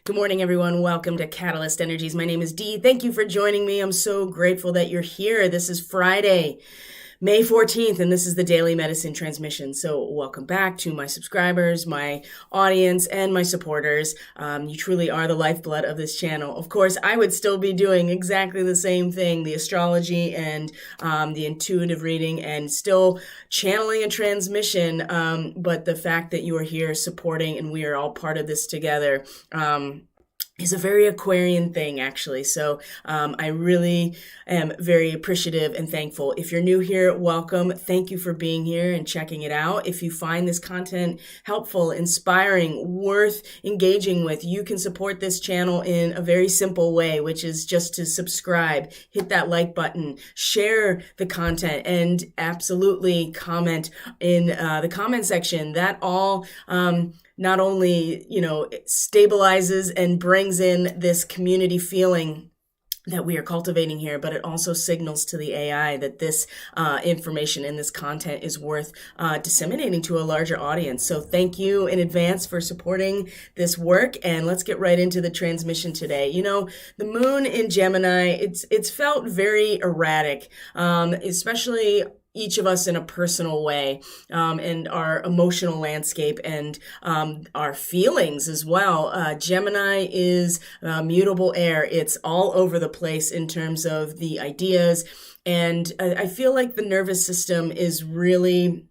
Good morning, everyone. Welcome to Catalyst Energies. My name is Dee. Thank you for joining me. I'm so grateful that you're here. This is Friday, May 14th, and this is the Daily Medicine Transmission. So welcome back to my subscribers, my audience, and my supporters. You truly are the lifeblood of this channel. Of course, I would still be doing exactly the same thing, the astrology and the intuitive reading, and still channeling a transmission. But the fact that you are here supporting and we are all part of this together, is a very Aquarian thing, actually. So I really am very appreciative and thankful. If you're new here, welcome. Thank you for being here and checking it out. If you find this content helpful, inspiring, worth engaging with, you can support this channel in a very simple way, which is just to subscribe, hit that like button, share the content, and absolutely comment in the comment section. That all not only, stabilizes and brings in this community feeling that we are cultivating here, but it also signals to the AI that this information and this content is worth disseminating to a larger audience. So thank you in advance for supporting this work, and let's get right into the transmission today. The moon in Gemini, it's felt very erratic, especially each of us in a personal way, and our emotional landscape and our feelings as well. Gemini is mutable air. It's all over the place in terms of the ideas. And I feel like the nervous system is really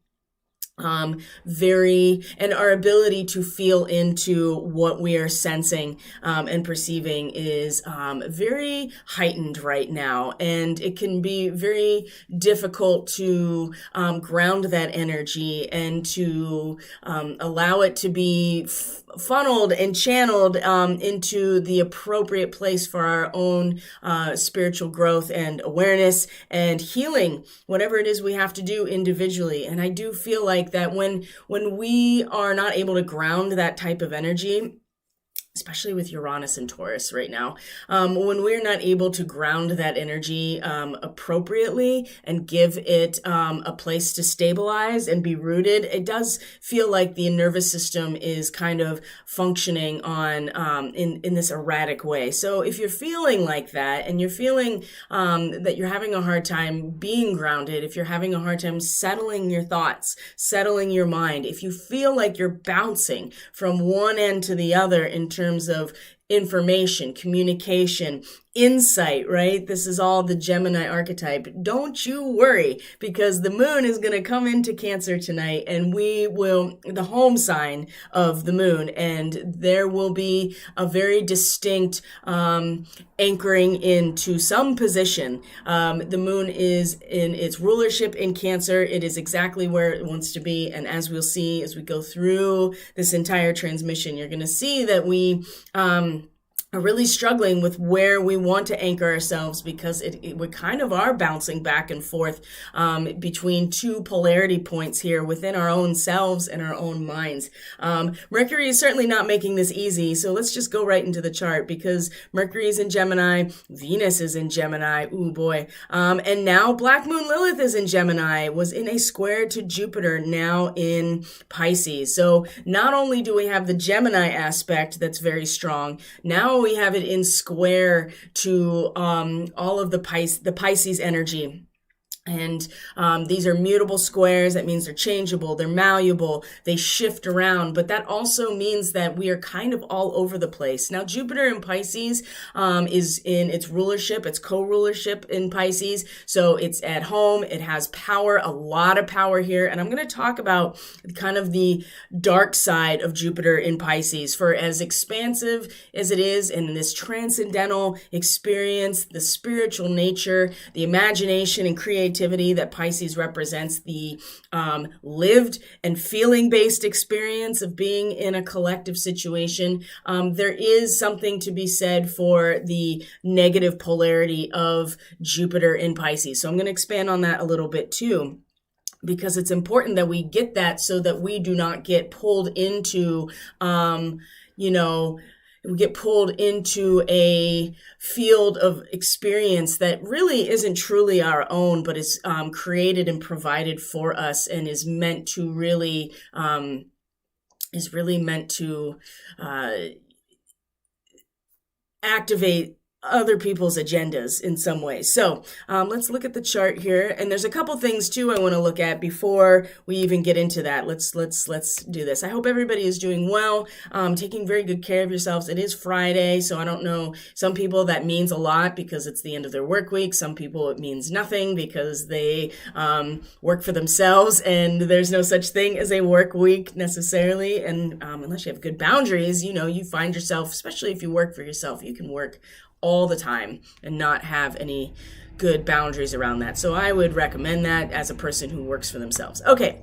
and our ability to feel into what we are sensing and perceiving is very heightened right now, and it can be very difficult to ground that energy and to allow it to be funneled and channeled into the appropriate place for our own spiritual growth and awareness and healing, whatever it is we have to do individually. And I do feel like that when we are not able to ground that type of energy, especially with Uranus and Taurus right now, when we're not able to ground that energy appropriately and give it a place to stabilize and be rooted, it does feel like the nervous system is kind of functioning on in this erratic way. So if you're feeling like that and you're feeling that you're having a hard time being grounded, if you're having a hard time settling your thoughts, settling your mind, if you feel like you're bouncing from one end to the other in terms of information, communication, insight, right? This is all the Gemini archetype. Don't you worry, because the moon is going to come into Cancer tonight, and the home sign of the moon, and there will be a very distinct anchoring into some position. The moon is in its rulership in Cancer. It is exactly where it wants to be, and as we'll see as we go through this entire transmission, you're going to see that we are really struggling with where we want to anchor ourselves, because we kind of are bouncing back and forth between two polarity points here within our own selves and our own minds. Mercury is certainly not making this easy, so let's just go right into the chart, because Mercury is in Gemini, Venus is in Gemini, ooh boy, and now Black Moon Lilith is in Gemini, was in a square to Jupiter, now in Pisces. So not only do we have the Gemini aspect that's very strong, now we have it in square to all of the Pisces energy. And these are mutable squares. That means they're changeable, they're malleable, they shift around. But that also means that we are kind of all over the place. Now, Jupiter in Pisces is in its rulership, its co-rulership in Pisces. So it's at home, it has power, a lot of power here. And I'm going to talk about kind of the dark side of Jupiter in Pisces. For as expansive as it is in this transcendental experience, the spiritual nature, the imagination and creativity that Pisces represents, the lived and feeling-based experience of being in a collective situation, there is something to be said for the negative polarity of Jupiter in Pisces. So I'm going to expand on that a little bit too, because it's important that we get that so that we do not get pulled into, we get pulled into a field of experience that really isn't truly our own, but is created and provided for us, and is meant to really activate other people's agendas in some way. So let's look at the chart here, and there's a couple things too I want to look at before we even get into that. Let's do this. I hope everybody is doing well, taking very good care of yourselves. It is Friday, so I don't know. Some people that means a lot because it's the end of their work week. Some people it means nothing because they work for themselves, and there's no such thing as a work week necessarily. And unless you have good boundaries, you find yourself, especially if you work for yourself, you can work all the time and not have any good boundaries around that. So I would recommend that as a person who works for themselves. Okay.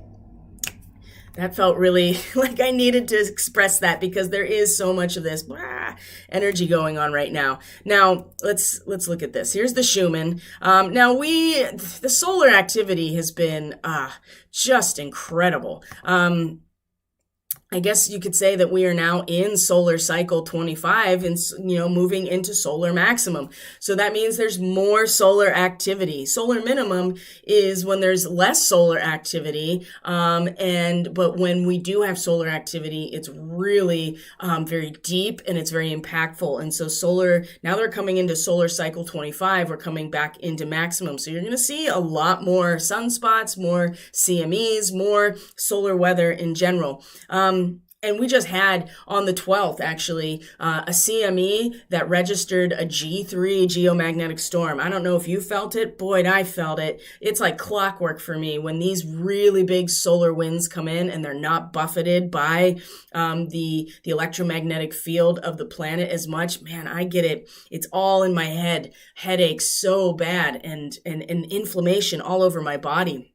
That felt really like I needed to express that because there is so much of this energy going on right now. Now, let's look at this. Here's the Schumann. Now the solar activity has been just incredible. I guess you could say that we are now in solar cycle 25 and, moving into solar maximum. So that means there's more solar activity. Solar minimum is when there's less solar activity. But when we do have solar activity, it's really very deep and it's very impactful. And so now they're coming into solar cycle 25. We're coming back into maximum. So you're going to see a lot more sunspots, more CMEs, more solar weather in general. And we just had on the 12th, actually, a CME that registered a G3 geomagnetic storm. I don't know if you felt it. Boy, I felt it. It's like clockwork for me when these really big solar winds come in and they're not buffeted by the electromagnetic field of the planet as much. Man, I get it. It's all in my head. Headaches so bad and inflammation all over my body.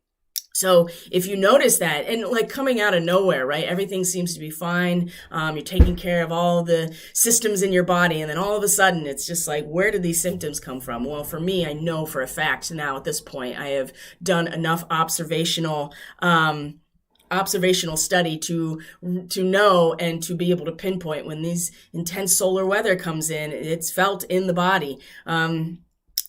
So if you notice that, and like coming out of nowhere, right? Everything seems to be fine. You're taking care of all the systems in your body. And then all of a sudden it's just like, where did these symptoms come from? Well, for me, I know for a fact now at this point, I have done enough observational study to know and to be able to pinpoint when these intense solar weather comes in. It's felt in the body.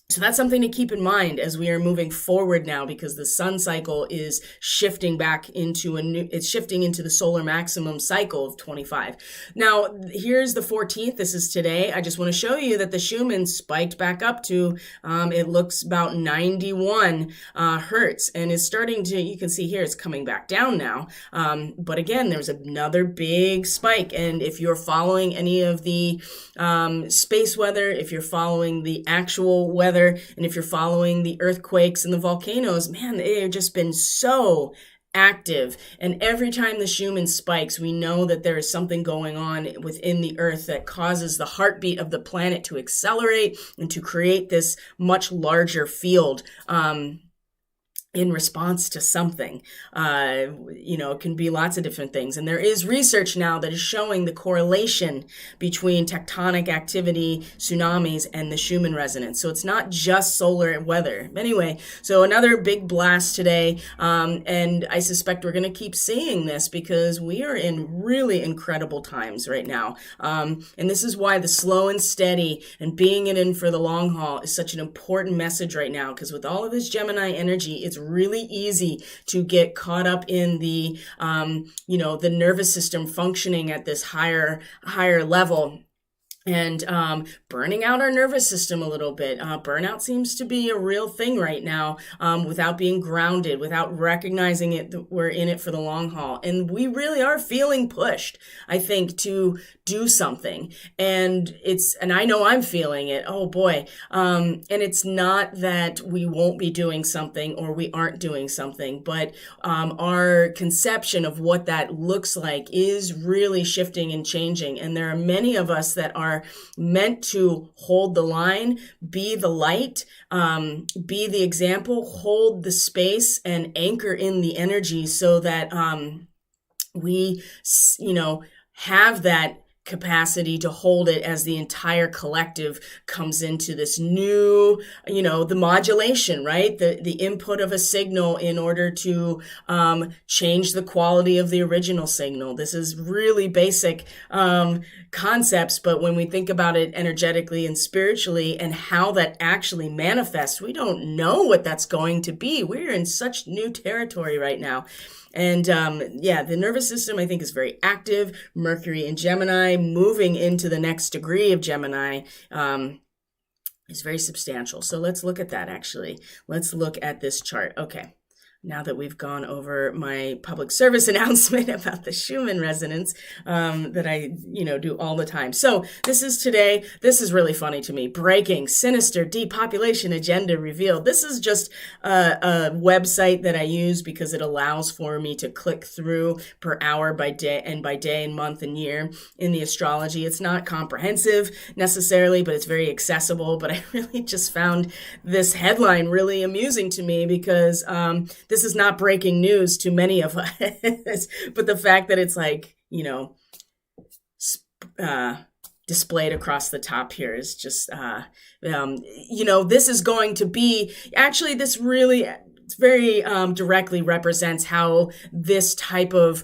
So that's something to keep in mind as we are moving forward now, because the sun cycle is shifting back into it's shifting into the solar maximum cycle of 25. Now, here's the 14th. This is today. I just want to show you that the Schumann spiked back up to, it looks about 91 hertz, and is starting to, you can see here, it's coming back down now. But again, there's another big spike. And if you're following any of the space weather, if you're following the actual weather, and if you're following the earthquakes and the volcanoes, man, they have just been so active. And every time the Schumann spikes, we know that there is something going on within the earth that causes the heartbeat of the planet to accelerate and to create this much larger field in response to something. It can be lots of different things. And there is research now that is showing the correlation between tectonic activity, tsunamis, and the Schumann resonance. So it's not just solar weather. Anyway, so another big blast today. And I suspect we're going to keep seeing this because we are in really incredible times right now. And this is why the slow and steady and being in for the long haul is such an important message right now. Because with all of this Gemini energy, it's really easy to get caught up in the nervous system functioning at this higher level. And burning out our nervous system a little bit. Burnout seems to be a real thing right now, without being grounded, without recognizing it, that we're in it for the long haul. And we really are feeling pushed, I think, to do something. And I know I'm feeling it. Oh boy. And it's not that we won't be doing something or we aren't doing something, but our conception of what that looks like is really shifting and changing. And there are many of us that are meant to hold the line, be the light, be the example, hold the space, and anchor in the energy so that we, have that capacity to hold it as the entire collective comes into this new, the modulation, right? The input of a signal in order to change the quality of the original signal. This is really basic concepts, but when we think about it energetically and spiritually and how that actually manifests, we don't know what that's going to be. We're in such new territory right now. And the nervous system, I think, is very active. Mercury in Gemini Gemini moving into the next degree of Gemini is very substantial. So let's look at that actually. Let's look at this chart. Okay. Now that we've gone over my public service announcement about the Schumann resonance that I, do all the time. So this is today. This is really funny to me. Breaking sinister depopulation agenda revealed. This is just a website that I use because it allows for me to click through per hour by day and month and year in the astrology. It's not comprehensive necessarily, but it's very accessible. But I really just found this headline really amusing to me because this is not breaking news to many of us, but the fact that it's like, displayed across the top here is just, this is going to be, actually, this really very directly represents how this type of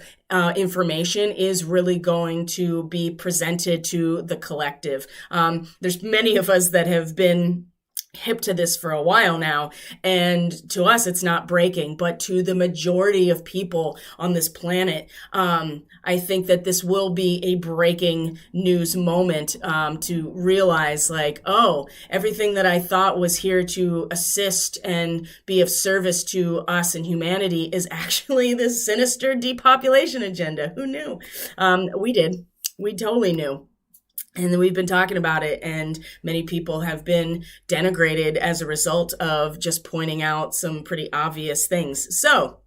information is really going to be presented to the collective. There's many of us that have been hip to this for a while now, and to us it's not breaking, but to the majority of people on this planet, I think that this will be a breaking news moment to realize like, oh, everything that I thought was here to assist and be of service to us and humanity is actually this sinister depopulation agenda. Who knew? We did. We totally knew. And then we've been talking about it, and many people have been denigrated as a result of just pointing out some pretty obvious things. So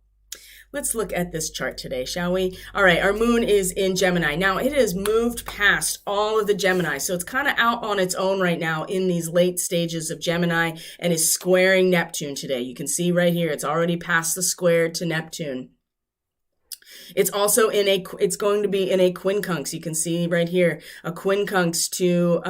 let's look at this chart today, shall we? All right, our moon is in Gemini. Now, it has moved past all of the Gemini, so it's kind of out on its own right now in these late stages of Gemini and is squaring Neptune today. You can see right here, it's already past the square to Neptune. It's also it's going to be in a quincunx. You can see right here, a quincunx to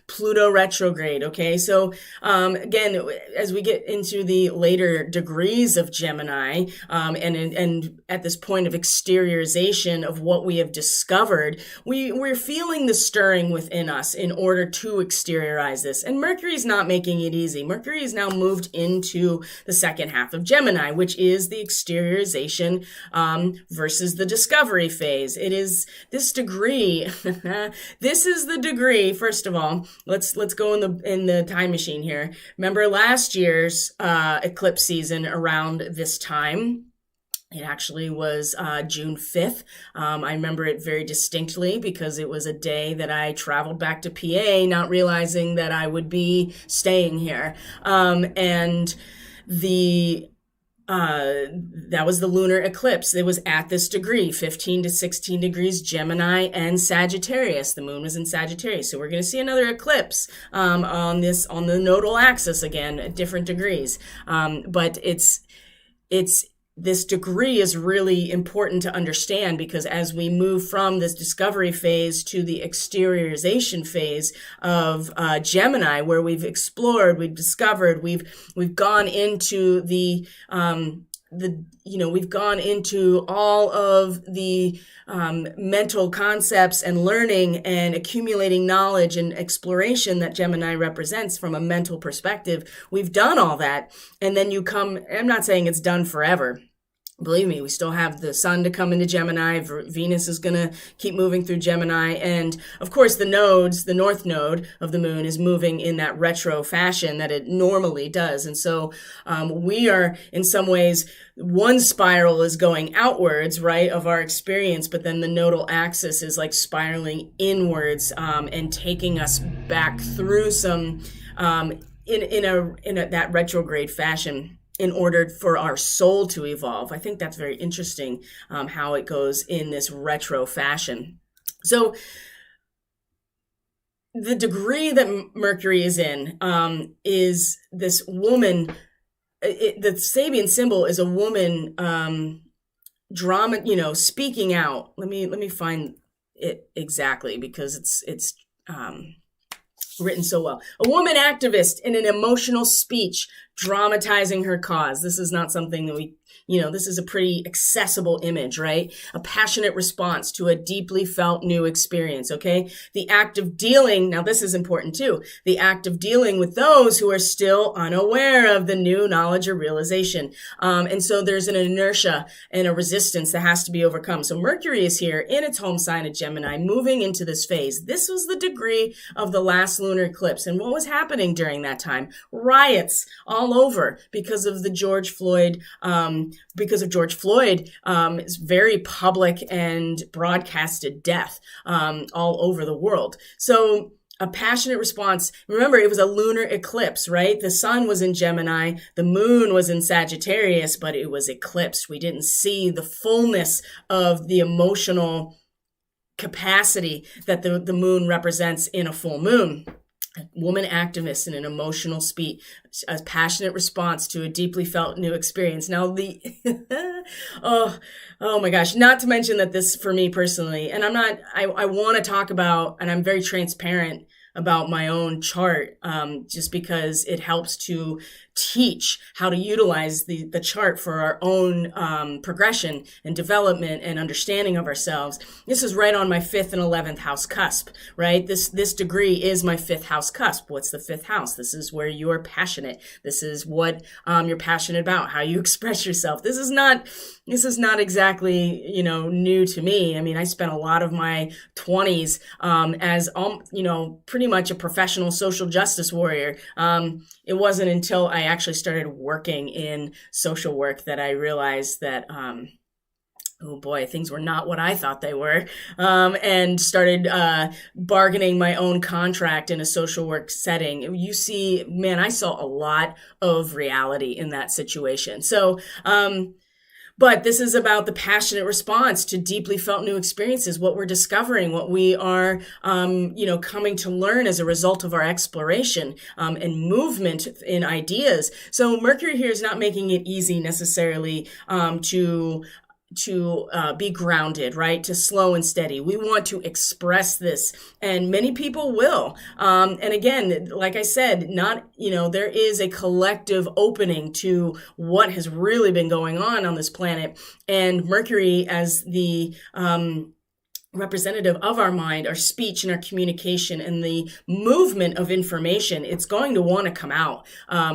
Pluto retrograde. Okay. So, again, as we get into the later degrees of Gemini, and at this point of exteriorization of what we have discovered, we're feeling the stirring within us in order to exteriorize this. And Mercury's not making it easy. Mercury is now moved into the second half of Gemini, which is the exteriorization, versus the discovery phase. It is this degree. This is the degree. First of all, let's go in the time machine here. Remember last year's eclipse season around this time. It actually was June 5th. I remember it very distinctly because it was a day that I traveled back to PA, not realizing that I would be staying here. And that was the lunar eclipse. It was at this degree, 15 to 16 degrees Gemini and Sagittarius. The moon was in Sagittarius. So we're going to see another eclipse on the nodal axis again at different degrees. But this degree is really important to understand because as we move from this discovery phase to the exteriorization phase of Gemini, where we've explored, we've discovered, we've gone into we've gone into all of the mental concepts and learning and accumulating knowledge and exploration that Gemini represents from a mental perspective. We've done all that. And then I'm not saying it's done forever. Believe me, we still have the sun to come into Gemini. Venus is going to keep moving through Gemini. And of course, the north node of the moon is moving in that retro fashion that it normally does. And so we are, in some ways, one spiral is going outwards, right, of our experience, but then the nodal axis is like spiraling inwards and taking us back through some in that retrograde fashion, in order for our soul to evolve. I think that's very interesting, how it goes in this retro fashion. So the degree that Mercury is in is this woman. The Sabian symbol is a woman, drama, speaking out. Let me find it exactly because it's written so well. A woman activist in an emotional speech dramatizing her cause. This is not something that this is a pretty accessible image, right? A passionate response to a deeply felt new experience, okay? The act of dealing, now this is important too, the act of dealing with those who are still unaware of the new knowledge or realization. And so there's an inertia and a resistance that has to be overcome. So Mercury is here in its home sign of Gemini, moving into this phase. This was the degree of the last lunar eclipse. And what was happening during that time? Riots all over because of the George Floyd's very public and broadcasted death all over the world. So a passionate response. Remember, it was a lunar eclipse, right? The sun was in Gemini, the moon was in Sagittarius, but it was eclipsed. We didn't see the fullness of the emotional capacity that the moon represents in a full moon. A woman activist in an emotional speech, a passionate response to a deeply felt new experience. Now oh my gosh, not to mention that this, for me personally, and I want to talk about, and I'm very transparent about my own chart, just because it helps to teach how to utilize the chart for our own progression and development and understanding of ourselves. This is right on my 5th and 11th house cusp, right? This degree is my 5th house cusp. What's the 5th house? This is where you're passionate. This is what you're passionate about, how you express yourself. This is not exactly, new to me. I mean, I spent a lot of my 20s as pretty much a professional social justice warrior. It wasn't until I actually started working in social work that I realized that, oh boy, things were not what I thought they were, and started bargaining my own contract in a social work setting. You see, man, I saw a lot of reality in that situation. So, but this is about the passionate response to deeply felt new experiences, what we're discovering, what we are, coming to learn as a result of our exploration and movement in ideas. So Mercury here is not making it easy necessarily to be grounded, right? To slow and steady. We want to express this, and many people will. And again, like I said, there is a collective opening to what has really been going on this planet. And Mercury, as the representative of our mind, our speech and our communication and the movement of information, it's going to want to come out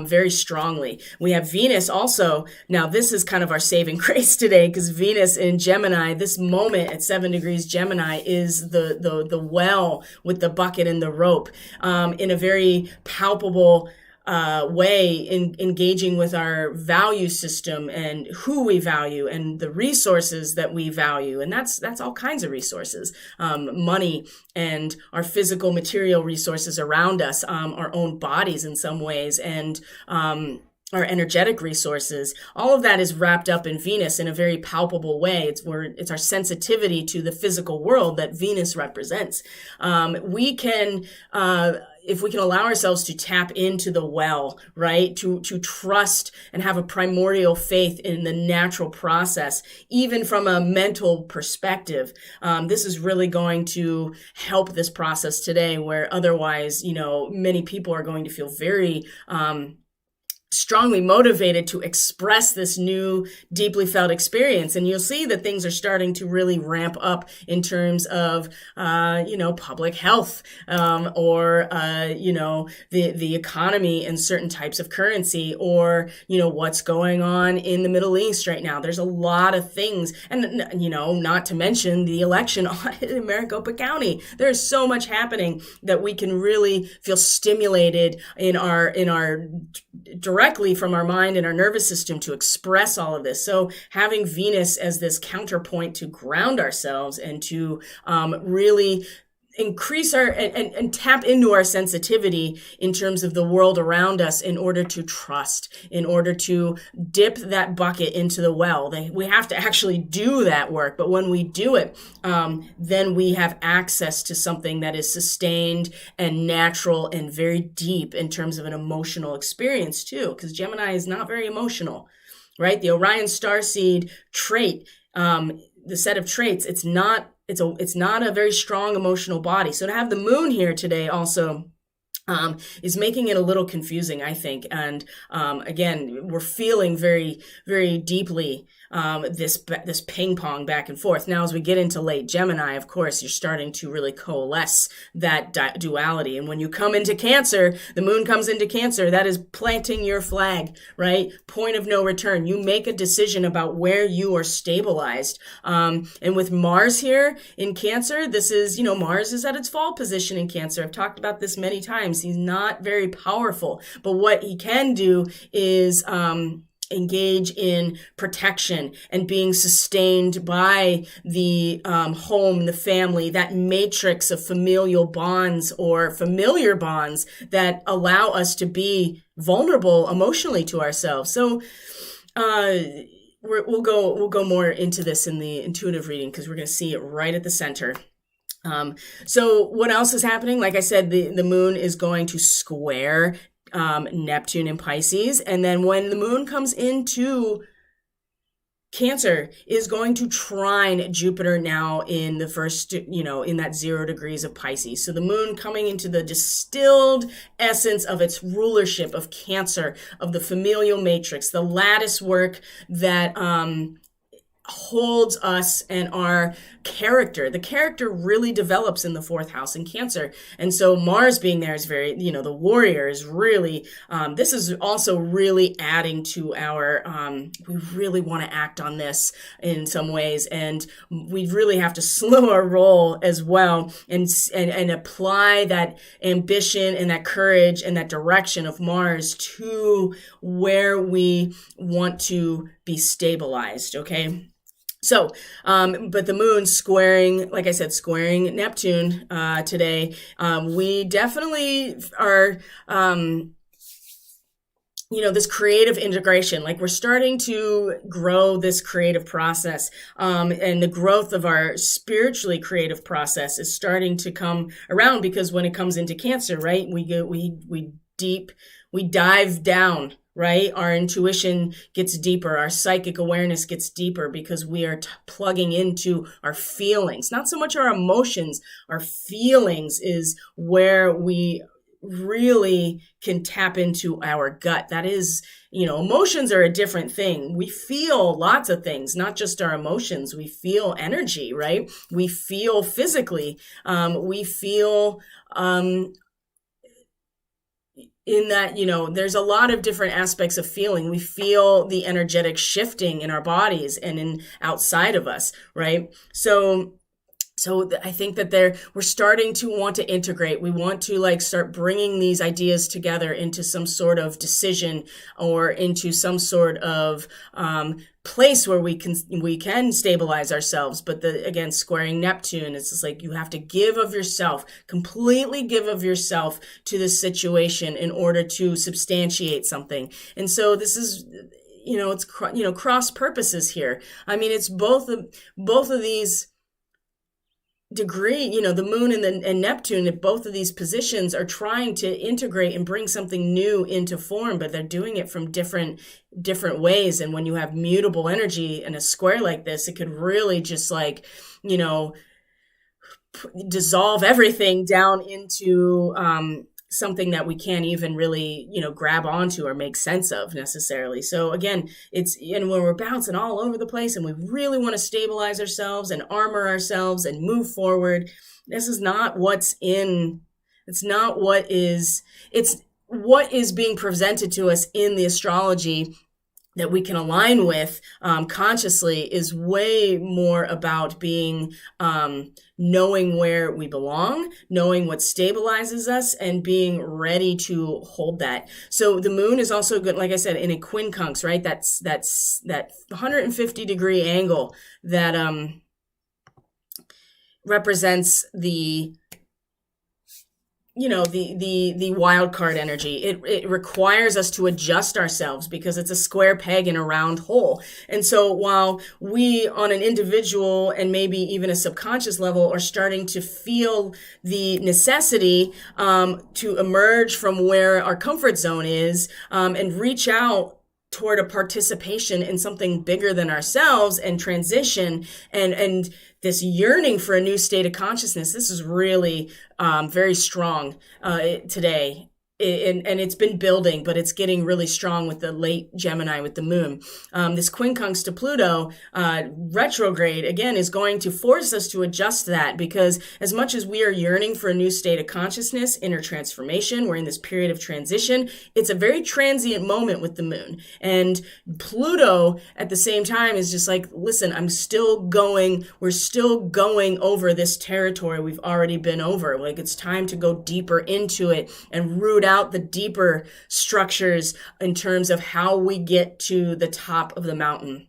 very strongly. We have Venus also. Now, this is kind of our saving grace today, because Venus in Gemini, this moment at 7 degrees Gemini, is the well with the bucket and the rope in a very palpable way, in engaging with our value system and who we value and the resources that we value. And that's all kinds of resources, money and our physical material resources around us, our own bodies in some ways, and our energetic resources. All of that is wrapped up in Venus in a very palpable way. It's our sensitivity to the physical world that Venus represents. If we can allow ourselves to tap into the well, right? To trust and have a primordial faith in the natural process, even from a mental perspective, this is really going to help this process today, where otherwise, many people are going to feel very, strongly motivated to express this new deeply felt experience. And you'll see that things are starting to really ramp up in terms of, public health, or, the economy and certain types of currency, or, what's going on in the Middle East right now. There's a lot of things. And, not to mention the election in Maricopa County. There's so much happening that we can really feel stimulated in our directly from our mind and our nervous system to express all of this. So having Venus as this counterpoint to ground ourselves and to really increase our and tap into our sensitivity in terms of the world around us, in order to trust, in order to dip that bucket into the well. We have to actually do that work. But when we do it, then we have access to something that is sustained and natural and very deep in terms of an emotional experience too, because Gemini is not very emotional, right? The Orion starseed trait, the set of traits, it's not a very strong emotional body. So to have the moon here today also is making it a little confusing, I think. And again, we're feeling very, very deeply this ping pong back and forth. Now, as we get into late Gemini, of course, you're starting to really coalesce that duality. And when you come into Cancer, the moon comes into Cancer, that is planting your flag, right? Point of no return. You make a decision about where you are stabilized. And with Mars here in Cancer, this is, Mars is at its fall position in Cancer. I've talked about this many times. He's not very powerful, but what he can do is engage in protection and being sustained by the home, the family, that matrix of familial bonds or familiar bonds that allow us to be vulnerable emotionally to ourselves. So we'll go more into this in the intuitive reading because we're going to see it right at the center. So what else is happening? Like I said, the moon is going to square Neptune in Pisces. And then when the moon comes into Cancer, is going to trine Jupiter now in the first, in that 0 degrees of Pisces. So the moon coming into the distilled essence of its rulership of Cancer, of the familial matrix, the lattice work that holds us and our character. The character really develops in the 4th house in Cancer. And so Mars being there is very, the warrior is really, this is also really adding to our, we really want to act on this in some ways. And we really have to slow our roll as well and apply that ambition and that courage and that direction of Mars to where we want to be stabilized. Okay. So, but the moon squaring, like I said, squaring Neptune today, we definitely are, this creative integration, like we're starting to grow this creative process, and the growth of our spiritually creative process is starting to come around because when it comes into Cancer, right, we dive down. Right? Our intuition gets deeper. Our psychic awareness gets deeper because we are plugging into our feelings, not so much our emotions. Our feelings is where we really can tap into our gut. That is, emotions are a different thing. We feel lots of things, not just our emotions. We feel energy, right? We feel physically. We feel, in that, there's a lot of different aspects of feeling. We feel the energetic shifting in our bodies and in outside of us, right? So I think that we're starting to want to integrate. We want to start bringing these ideas together into some sort of decision or into some sort of place where we can stabilize ourselves. But again, squaring Neptune, it's just like you have to give of yourself, completely give of yourself to this situation in order to substantiate something. And so this is, it's cross purposes here. I mean, it's both of these degree, the moon and Neptune at both of these positions are trying to integrate and bring something new into form, but they're doing it from different ways. And when you have mutable energy in a square like this, it could really just dissolve everything down into something that we can't even really, grab onto or make sense of necessarily. So again, and when we're bouncing all over the place and we really want to stabilize ourselves and armor ourselves and move forward, this is not it's what is being presented to us in the astrology that we can align with consciously is way more about being knowing where we belong, knowing what stabilizes us, and being ready to hold that. So the moon is also good, like I said, in a quincunx, right? That's that 150 degree angle that represents the the wild card energy. It requires us to adjust ourselves because it's a square peg in a round hole. And so while we on an individual and maybe even a subconscious level are starting to feel the necessity to emerge from where our comfort zone is and reach out toward a participation in something bigger than ourselves and transition and this yearning for a new state of consciousness. This is really very strong today. And it's been building, but it's getting really strong with the late Gemini with the moon. This quincunx to Pluto retrograde, again, is going to force us to adjust that, because as much as we are yearning for a new state of consciousness, inner transformation, we're in this period of transition. It's a very transient moment with the moon. And Pluto at the same time is just like, listen, we're still going over this territory we've already been over. Like, it's time to go deeper into it and root out the deeper structures in terms of how we get to the top of the mountain.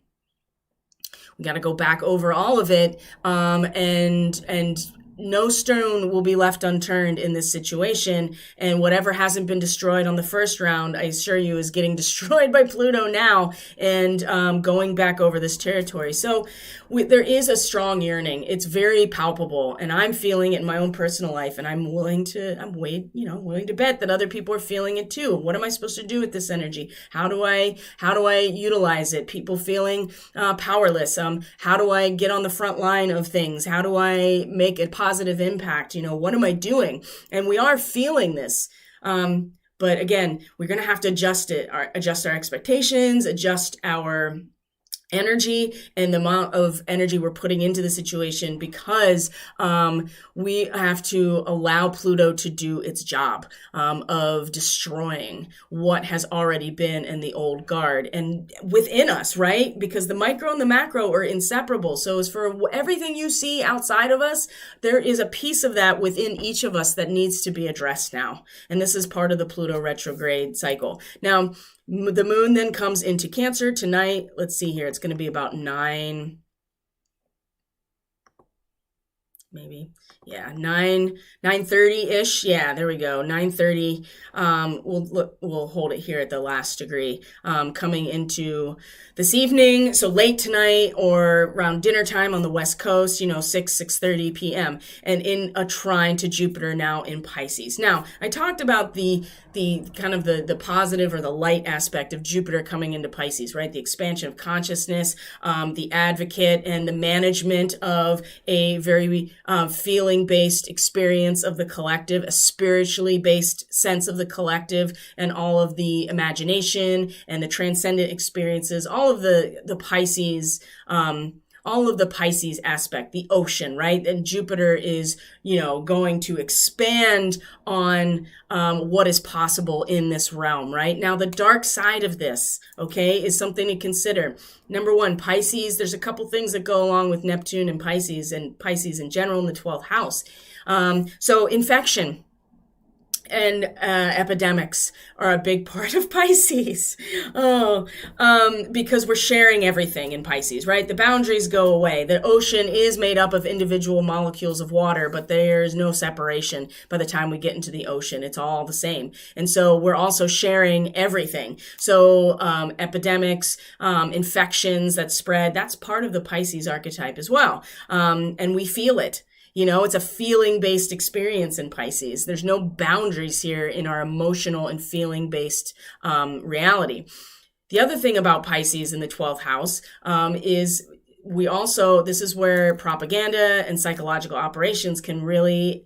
We got to go back over all of it, and no stone will be left unturned in this situation. And whatever hasn't been destroyed on the first round, I assure you, is getting destroyed by Pluto now, and going back over this territory. So there is a strong yearning. It's very palpable, and I'm feeling it in my own personal life. And I'm willing to bet that other people are feeling it too. What am I supposed to do with this energy? How do I utilize it? People feeling powerless. How do I get on the front line of things? How do I make a positive impact? What am I doing? And we are feeling this. But again, we're going to have to adjust our expectations, adjust our energy and the amount of energy we're putting into the situation, because we have to allow Pluto to do its job of destroying what has already been in the old guard and within us, right? Because the micro and the macro are inseparable. So as for everything you see outside of us, there is a piece of that within each of us that needs to be addressed now. And this is part of the Pluto retrograde cycle. Now, the moon then comes into Cancer tonight. Let's see here. It's going to be about 9, maybe. Yeah, 9:30-ish. Yeah, there we go. 9:30. We'll hold it here at the last degree. Coming into this evening, so late tonight or around dinner time on the West Coast, 6:30 p.m. and in a trine to Jupiter now in Pisces. Now, I talked about the kind of the positive or the light aspect of Jupiter coming into Pisces, right? The expansion of consciousness, the advocate, and the management of a very feeling-based experience of the collective, a spiritually based sense of the collective, and all of the imagination and the transcendent experiences, all of the Pisces, all of the Pisces aspect, the ocean, right? And Jupiter is, going to expand on what is possible in this realm, right? Now, the dark side of this, okay, is something to consider. Number one, Pisces, there's a couple things that go along with Neptune and Pisces in general in the 12th house. So infection and epidemics are a big part of Pisces. Because we're sharing everything in Pisces, right? The boundaries go away. The ocean is made up of individual molecules of water, but there's no separation by the time we get into the ocean. It's all the same. And so we're also sharing everything. So epidemics, infections that spread, that's part of the Pisces archetype as well. And we feel it. It's a feeling-based experience in Pisces. There's no boundaries here in our emotional and feeling-based reality. The other thing about Pisces in the 12th house is this is where propaganda and psychological operations can really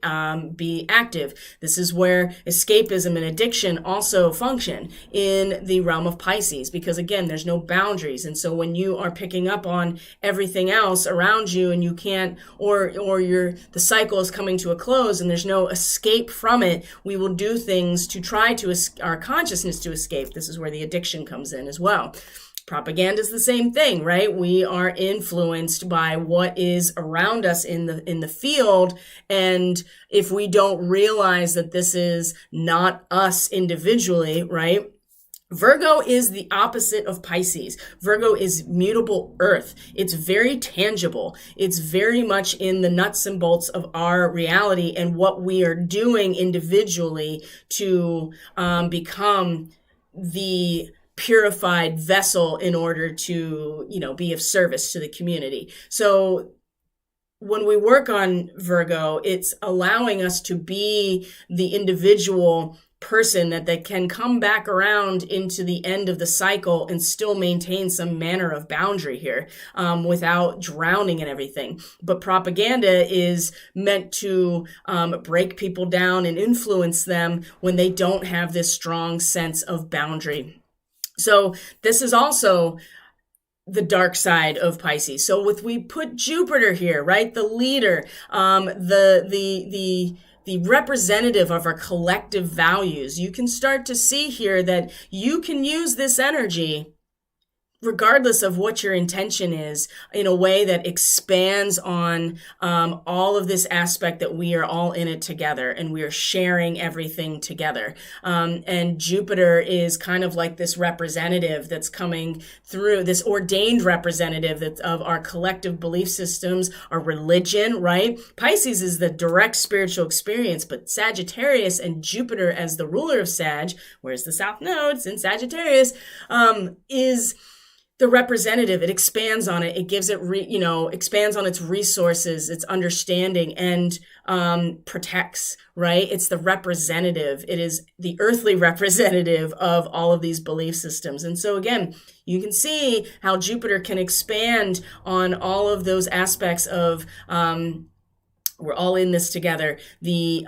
be active. This is where escapism and addiction also function in the realm of Pisces, because again, there's no boundaries. And so when you are picking up on everything else around you and you can't, or the cycle is coming to a close and there's no escape from it, we will do things to try to our consciousness to escape. This is where the addiction comes in as well. Propaganda is the same thing, right? We are influenced by what is around us in the field. And if we don't realize that this is not us individually, right? Virgo is the opposite of Pisces. Virgo is mutable earth. It's very tangible. It's very much in the nuts and bolts of our reality and what we are doing individually to become the purified vessel in order to, be of service to the community. So when we work on Virgo, it's allowing us to be the individual person that can come back around into the end of the cycle and still maintain some manner of boundary here, without drowning in everything. But propaganda is meant to break people down and influence them when they don't have this strong sense of boundary. So this is also the dark side of Pisces. So we put Jupiter here, right? The leader, the representative of our collective values. You can start to see here that you can use this energy regardless of what your intention is, in a way that expands on all of this aspect that we are all in it together and we are sharing everything together. And Jupiter is kind of like this representative that's coming through, this ordained representative that's of our collective belief systems, our religion, right? Pisces is the direct spiritual experience, but Sagittarius and Jupiter as the ruler of Sag, where's the South Node? It's in Sagittarius, is the representative. It expands on it. It gives it, expands on its resources, its understanding, and protects, right? It's the representative. It is the earthly representative of all of these belief systems. And so again, you can see how Jupiter can expand on all of those aspects of, we're all in this together. The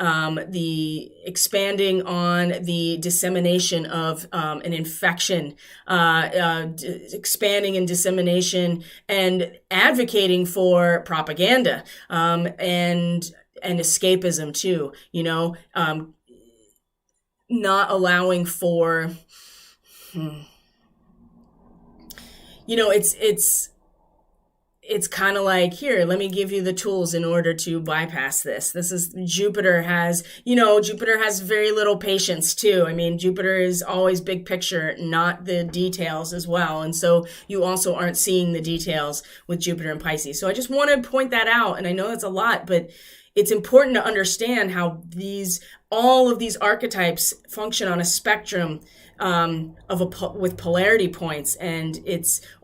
expanding on the dissemination of an infection, expanding in dissemination and advocating for propaganda, and escapism too. Not allowing for, it's kind of like, here, let me give you the tools in order to bypass this. Jupiter has very little patience too. I mean, Jupiter is always big picture, not the details as well. And so you also aren't seeing the details with Jupiter and Pisces. So I just want to point that out. And I know that's a lot, but it's important to understand how all of these archetypes function on a spectrum with polarity points, and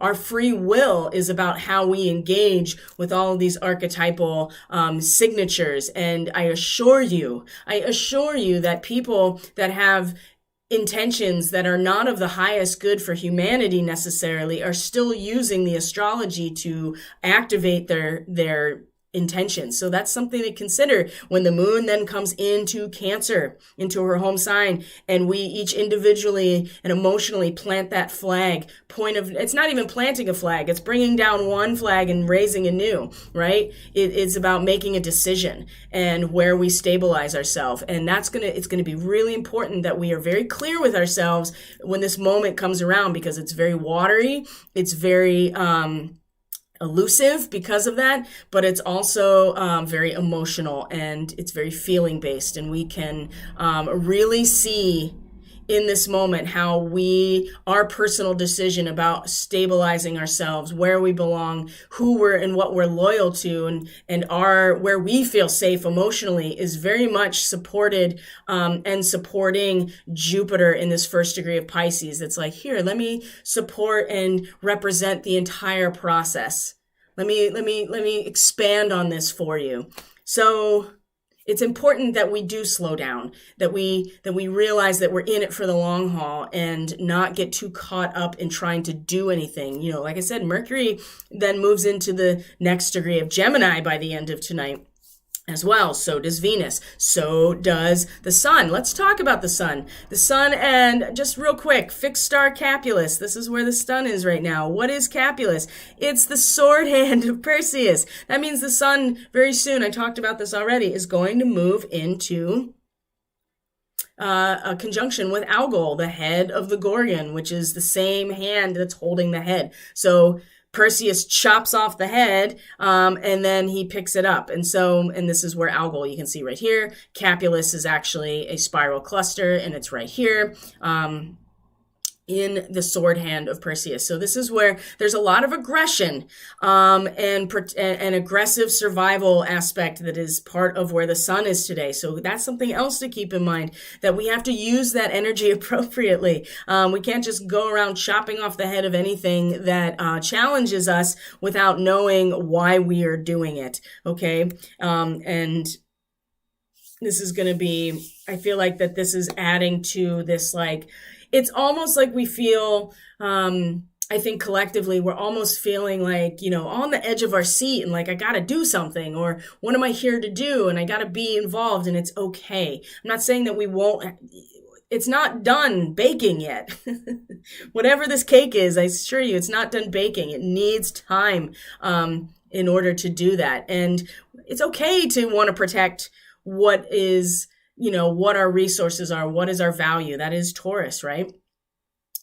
our free will is about how we engage with all of these archetypal signatures. And I assure you that people that have intentions that are not of the highest good for humanity necessarily are still using the astrology to activate their intentions. So that's something to consider when the moon then comes into Cancer, into her home sign, and we each individually and emotionally plant that flag. It's not even planting a flag, it's bringing down one flag and raising a new, right? It's about making a decision and where we stabilize ourselves. And it's going to be really important that we are very clear with ourselves when this moment comes around, because it's very watery, it's very elusive because of that, but it's also very emotional, and it's very feeling based, and we can really see in this moment how our personal decision about stabilizing ourselves, where we belong, who we're and what we're loyal to, and where we feel safe emotionally is very much supported and supporting Jupiter in this first degree of Pisces. It's like, here, let me support and represent the entire process. Let me expand on this for you. So it's important that we do slow down, that we realize that we're in it for the long haul and not get too caught up in trying to do anything. Like I said, Mercury then moves into the next degree of Gemini by the end of tonight as well. So does Venus. So does the Sun. Let's talk about the Sun. The Sun, and just real quick, fixed star Capulus. This is where the Sun is right now. What is Capulus? It's the sword hand of Perseus. That means the Sun very soon, I talked about this already, is going to move into a conjunction with Algol, the head of the Gorgon, which is the same hand that's holding the head. So Perseus chops off the head, and then he picks it up. And this is where Algol, you can see right here, Capulus is actually a spiral cluster, and it's right here. In the sword hand of Perseus. So this is where there's a lot of aggression and aggressive survival aspect that is part of where the Sun is today. So that's something else to keep in mind, that we have to use that energy appropriately. We can't just go around chopping off the head of anything that challenges us without knowing why we are doing it. Okay. And this is going to be, I feel like that this is adding to this, like, it's almost like we feel, I think collectively we're almost feeling like, on the edge of our seat and like, I got to do something, or what am I here to do? And I got to be involved, and it's okay. I'm not saying that we won't, it's not done baking yet. Whatever this cake is, I assure you, it's not done baking. It needs time, in order to do that. And it's okay to want to protect what is, what our resources are, what is our value. That is Taurus, right?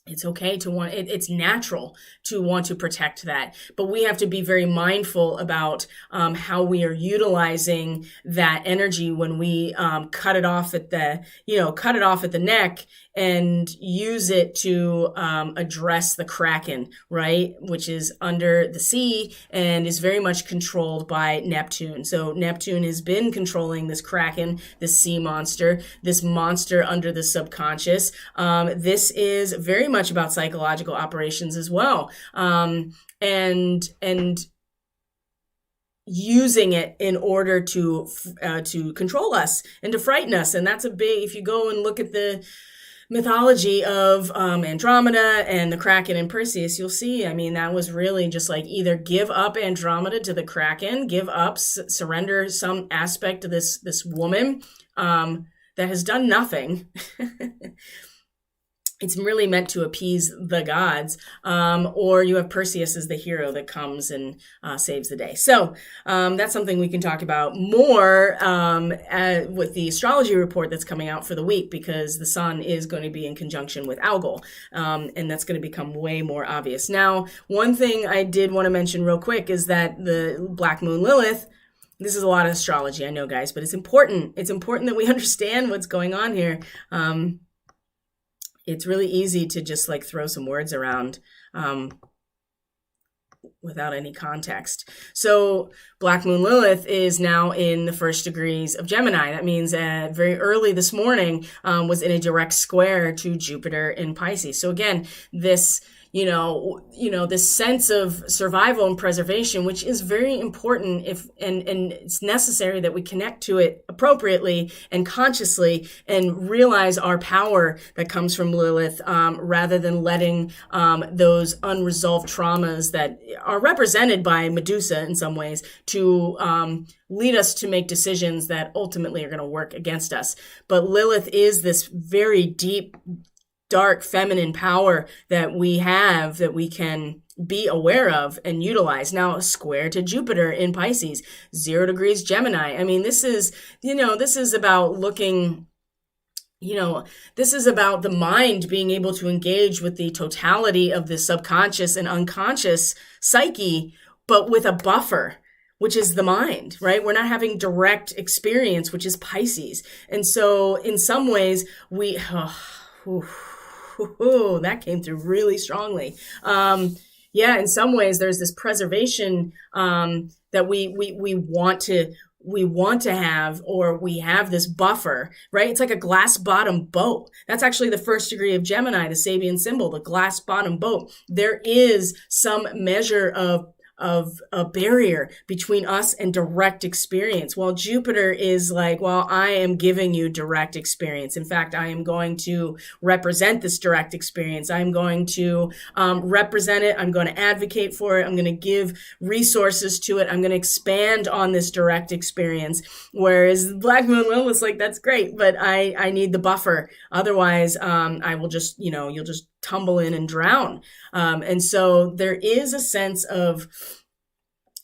It's okay to want it. It's natural to want to protect that, but we have to be very mindful about how we are utilizing that energy when we cut it off at the neck and use it to address the Kraken, right? Which is under the sea and is very much controlled by Neptune. So Neptune has been controlling this Kraken, this sea monster, this monster under the subconscious. This is very much about psychological operations as well, and using it in order to control us and to frighten us. And that's a big. If you go and look at the mythology of Andromeda and the Kraken and Perseus, you'll see, I mean, that was really just like either give up Andromeda to the Kraken, give up, surrender some aspect of this woman that has done nothing. It's really meant to appease the gods, or you have Perseus as the hero that comes and saves the day. So that's something we can talk about more with the astrology report that's coming out for the week, because the sun is going to be in conjunction with Algol, and that's going to become way more obvious. Now, one thing I did want to mention real quick is that the Black Moon Lilith, this is a lot of astrology, I know, guys, but it's important. It's important that we understand what's going on here. It's really easy to just like throw some words around without any context. So Black Moon Lilith is now in the first degrees of Gemini. That means very early this morning was in a direct square to Jupiter in Pisces. So again, this this sense of survival and preservation, which is very important and it's necessary that we connect to it appropriately and consciously and realize our power that comes from Lilith, rather than letting those unresolved traumas that are represented by Medusa in some ways to lead us to make decisions that ultimately are going to work against us. But Lilith is this very deep, dark feminine power that we have, that we can be aware of and utilize. Now, square to Jupiter in Pisces, 0 degrees Gemini. I mean, this is about looking, this is about the mind being able to engage with the totality of the subconscious and unconscious psyche, but with a buffer, which is the mind, right? We're not having direct experience, which is Pisces. And so in some ways that came through really strongly. In some ways there's this preservation that we want to have, or we have this buffer, right? It's like a glass bottom boat. That's actually the first degree of Gemini, the Sabian symbol, the glass bottom boat. There is some measure of a barrier between us and direct experience. While Jupiter is like, well, I am giving you direct experience. In fact, I am going to represent this direct experience. I'm going to represent it. I'm going to advocate for it. I'm going to give resources to it. I'm going to expand on this direct experience. Whereas Black Moon Lilith's like, that's great, but I need the buffer. Otherwise, I will just, you'll just tumble in and drown. And so there is a sense of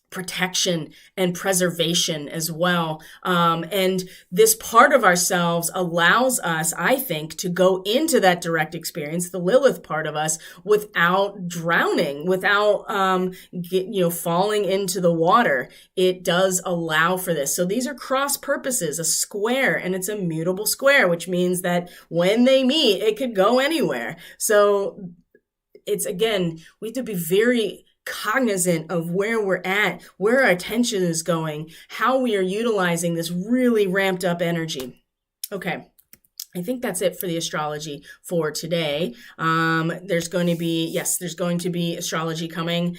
protection and preservation as well. And this part of ourselves allows us, I think, to go into that direct experience, the Lilith part of us, without drowning, without, falling into the water. It does allow for this. So these are cross purposes, a square, and it's a mutable square, which means that when they meet, it could go anywhere. So it's, again, we have to be very cognizant of where we're at, where our attention is going, how we are utilizing this really ramped up energy. Okay. I think that's it for the astrology for today. There's going to be astrology coming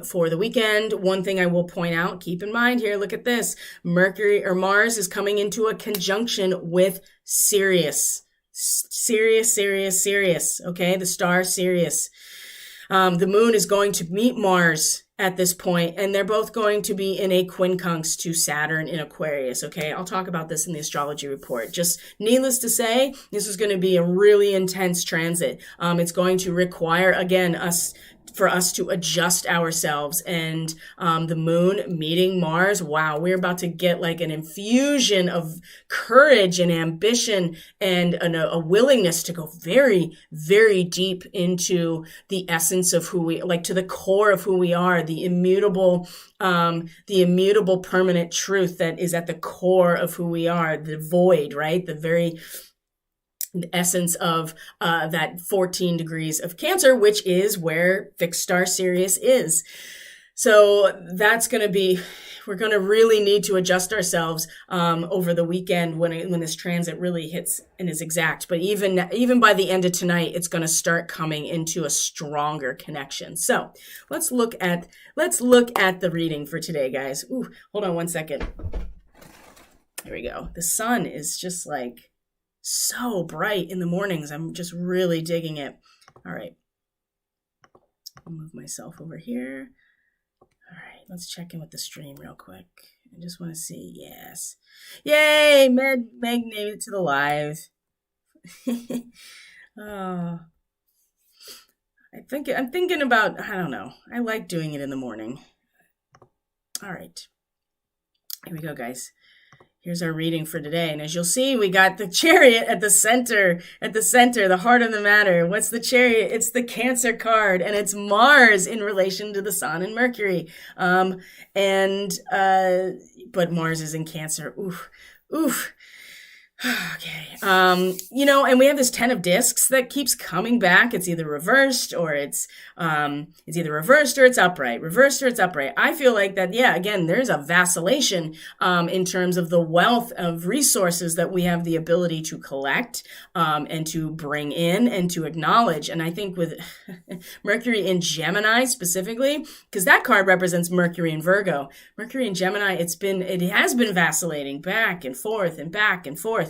for the weekend. One thing I will point out, keep in mind here, look at this. Mars is coming into a conjunction with Sirius. Sirius. Okay, the star Sirius. The moon is going to meet Mars at this point, and they're both going to be in a quincunx to Saturn in Aquarius, okay? I'll talk about this in the astrology report. Just needless to say, this is going to be a really intense transit. It's going to require, again, for us to adjust ourselves, and the moon meeting Mars, wow, we're about to get like an infusion of courage and ambition and a willingness to go very, very deep into the essence of who we, like to the core of who we are, the immutable permanent truth that is at the core of who we are, the void, right? The very essence of that 14 degrees of Cancer, which is where fixed star Sirius is. So that's going to be, we're going to really need to adjust ourselves over the weekend when this transit really hits and is exact. But even by the end of tonight, it's going to start coming into a stronger connection. So let's look at the reading for today, guys. Ooh, hold on one second. There we go. The sun is just like so bright in the mornings. I'm just really digging it. All right. I'll move myself over here. All right. Let's check in with the stream real quick. I just want to see. Yes. Yay. Meg made it to the live. Oh. I'm thinking about, I don't know. I like doing it in the morning. All right. Here we go, guys. Here's our reading for today. And as you'll see, we got the Chariot at the center, the heart of the matter. What's the Chariot? It's the Cancer card, and it's Mars in relation to the Sun and Mercury. But Mars is in Cancer. Oof. Okay. And we have this 10 of discs that keeps coming back. It's either reversed or it's upright. Reversed or it's upright. I feel like that, yeah, again, there's a vacillation, in terms of the wealth of resources that we have the ability to collect, and to bring in and to acknowledge. And I think with Mercury in Gemini specifically, because that card represents Mercury in Virgo. Mercury in Gemini, it has been vacillating back and forth and back and forth.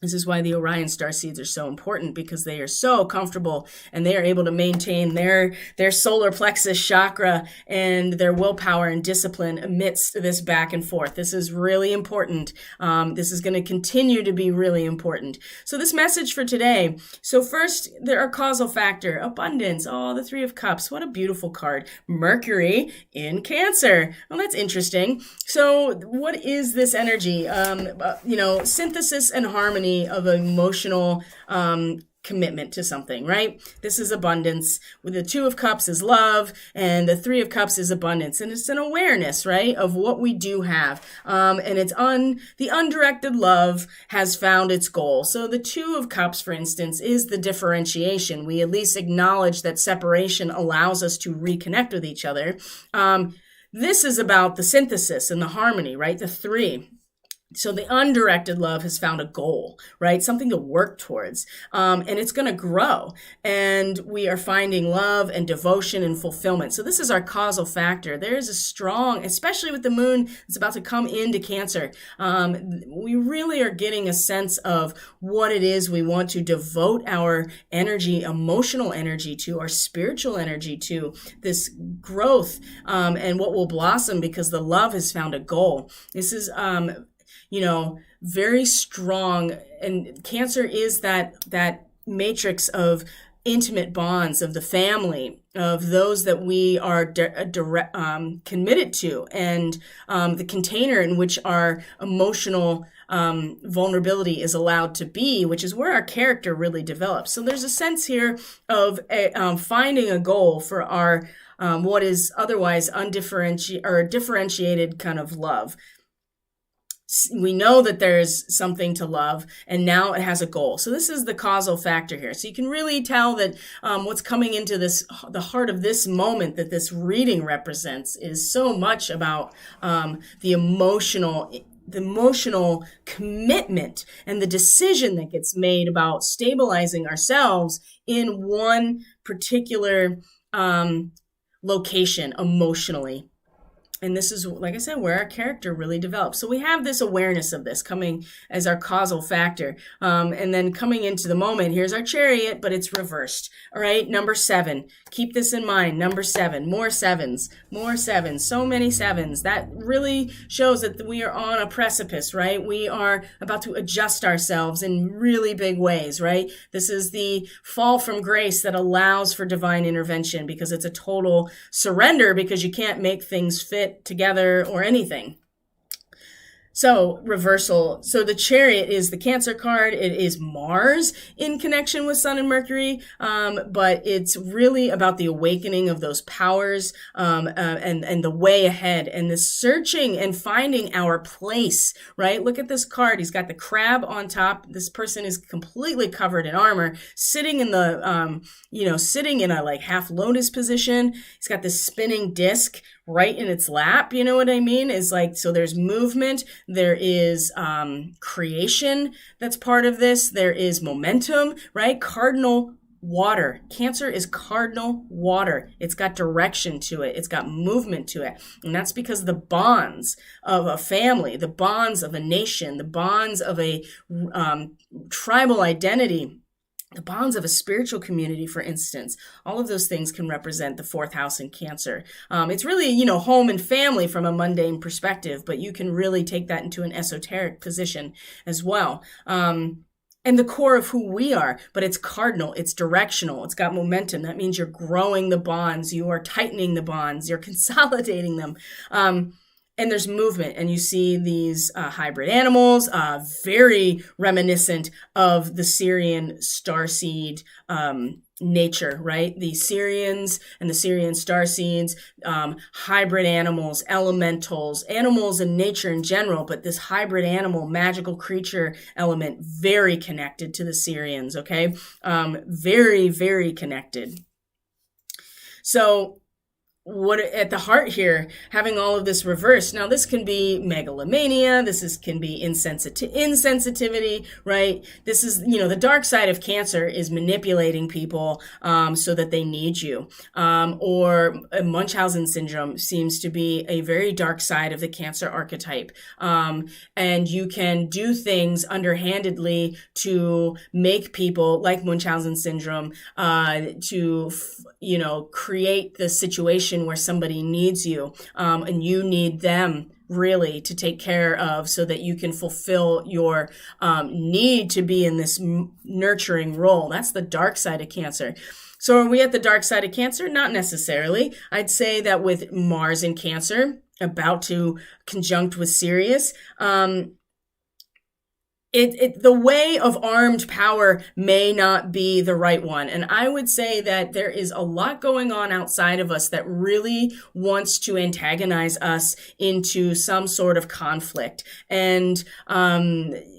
This is why the Orion star seeds are so important, because they are so comfortable and they are able to maintain their solar plexus chakra and their willpower and discipline amidst this back and forth. This is really important. This is going to continue to be really important. So this message for today. So first, there are causal factor, abundance. Oh, the Three of Cups. What a beautiful card. Mercury in Cancer. Well, that's interesting. So what is this energy? Synthesis and harmony of emotional commitment to something, right? This is abundance. With the Two of Cups is love, and the Three of Cups is abundance. And it's an awareness, right, of what we do have. And the undirected love has found its goal. So the Two of Cups, for instance, is the differentiation. We at least acknowledge that separation allows us to reconnect with each other. This is about the synthesis and the harmony, right? The three. So the undirected love has found a goal, right? Something to work towards. And it's going to grow. And we are finding love and devotion and fulfillment. So this is our causal factor. There is a strong, especially with the moon, it's about to come into Cancer. We really are getting a sense of what it is we want to devote our energy, emotional energy to, our spiritual energy to, this growth, and what will blossom because the love has found a goal. This is, very strong. And Cancer is that matrix of intimate bonds, of the family, of those that we are committed to, and the container in which our emotional vulnerability is allowed to be, which is where our character really develops. So there's a sense here of finding a goal for our what is otherwise differentiated kind of love. We know that there's something to love, and now it has a goal. So this is the causal factor here. So you can really tell that what's coming into the heart of this moment that this reading represents is so much about the emotional emotional commitment and the decision that gets made about stabilizing ourselves in one particular location emotionally. And this is, like I said, where our character really develops. So we have this awareness of this coming as our causal factor. And then coming into the moment, here's our chariot, but it's reversed. All right, number 7. Keep this in mind. Number 7, more sevens, so many sevens. That really shows that we are on a precipice, right? We are about to adjust ourselves in really big ways, right? This is the fall from grace that allows for divine intervention because it's a total surrender because you can't make things fit together or anything. So reversal. So the chariot is the Cancer card. It is Mars in connection with Sun and Mercury, but it's really about the awakening of those powers and the way ahead and the searching and finding our place. Right? Look at this card. He's got the crab on top. This person is completely covered in armor, sitting in the sitting in a like half lotus position. He's got this spinning disc right in its lap, you know what I mean? Is like, so there's movement, there is creation that's part of this, there is momentum, right? Cardinal water. Cancer is cardinal water. It's got direction to it. It's got movement to it. And that's because the bonds of a family, the bonds of a nation, the bonds of a tribal identity, the bonds of a spiritual community, for instance, all of those things can represent the 4th house in Cancer. It's really, home and family from a mundane perspective, but you can really take that into an esoteric position as well. And the core of who we are, but it's cardinal, it's directional, it's got momentum. That means you're growing the bonds, you are tightening the bonds, you're consolidating them. And there's movement, and you see these hybrid animals, very reminiscent of the Syrian starseed nature, right? The Syrians and the Syrian starseeds, hybrid animals, elementals, animals in nature in general, but this hybrid animal, magical creature element, very connected to the Syrians, okay? Very, very connected. So what at the heart here, having all of this reversed. Now, this can be megalomania. Can be insensitivity, right? This is, the dark side of Cancer is manipulating people so that they need you. Or Munchausen syndrome seems to be a very dark side of the Cancer archetype. And you can do things underhandedly to make people like Munchausen syndrome to create the situation where somebody needs you and you need them really to take care of so that you can fulfill your need to be in this nurturing role. That's the dark side of Cancer. So are we at the dark side of Cancer? Not necessarily. I'd say that with Mars in Cancer, about to conjunct with Sirius, the way of armed power may not be the right one. And I would say that there is a lot going on outside of us that really wants to antagonize us into some sort of conflict. And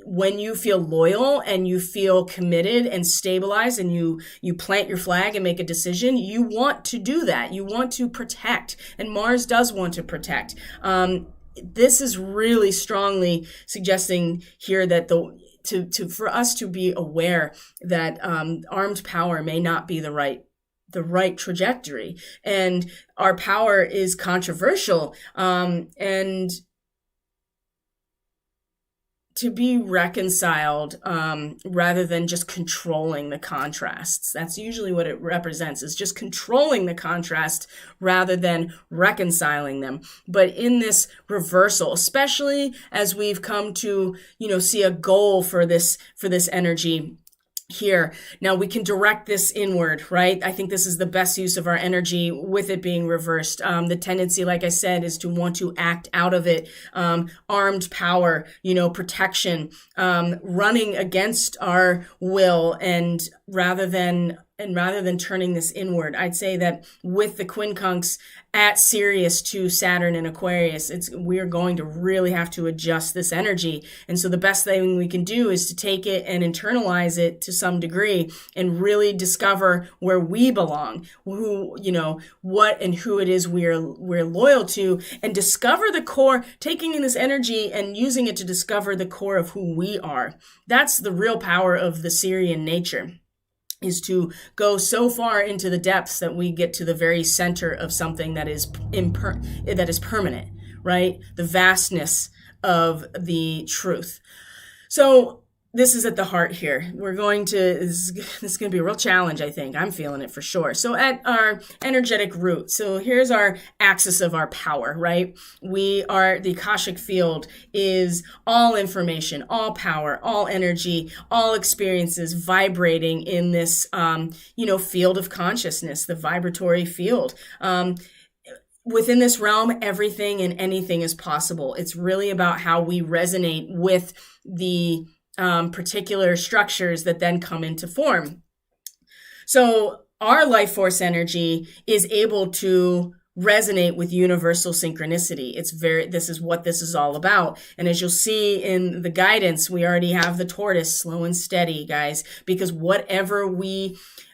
when you feel loyal and you feel committed and stabilized and you plant your flag and make a decision, you want to do that. You want to protect. And Mars does want to protect. This is really strongly suggesting here that for us to be aware that armed power may not be the right trajectory, and our power is controversial, and to be reconciled rather than just controlling the contrasts. That's usually what it represents, is just controlling the contrast rather than reconciling them. But in this reversal, especially as we've come to, see a goal for this energy here. Now we can direct this inward, right? I think this is the best use of our energy with it being reversed. The tendency, like I said, is to want to act out of it. Armed power, protection, running against our will, and rather than rather than turning this inward, I'd say that with the quincunx at Sirius to Saturn and Aquarius, we're going to really have to adjust this energy. And so the best thing we can do is to take it and internalize it to some degree and really discover where we belong, what and who it is we're loyal to, and discover the core, taking in this energy and using it to discover the core of who we are. That's the real power of the Sirian nature, is to go so far into the depths that we get to the very center of something that is permanent, right? The vastness of the truth. So this is at the heart here. This is going to be a real challenge, I think. I'm feeling it for sure. So at our energetic root, so here's our axis of our power, right? The Akashic field is all information, all power, all energy, all experiences vibrating in this, field of consciousness, the vibratory field. Within this realm, everything and anything is possible. It's really about how we resonate with the particular structures that then come into form. So our life force energy is able to resonate with universal synchronicity. This is what this is all about. And as you'll see in the guidance, we already have the tortoise, slow and steady, guys, because whatever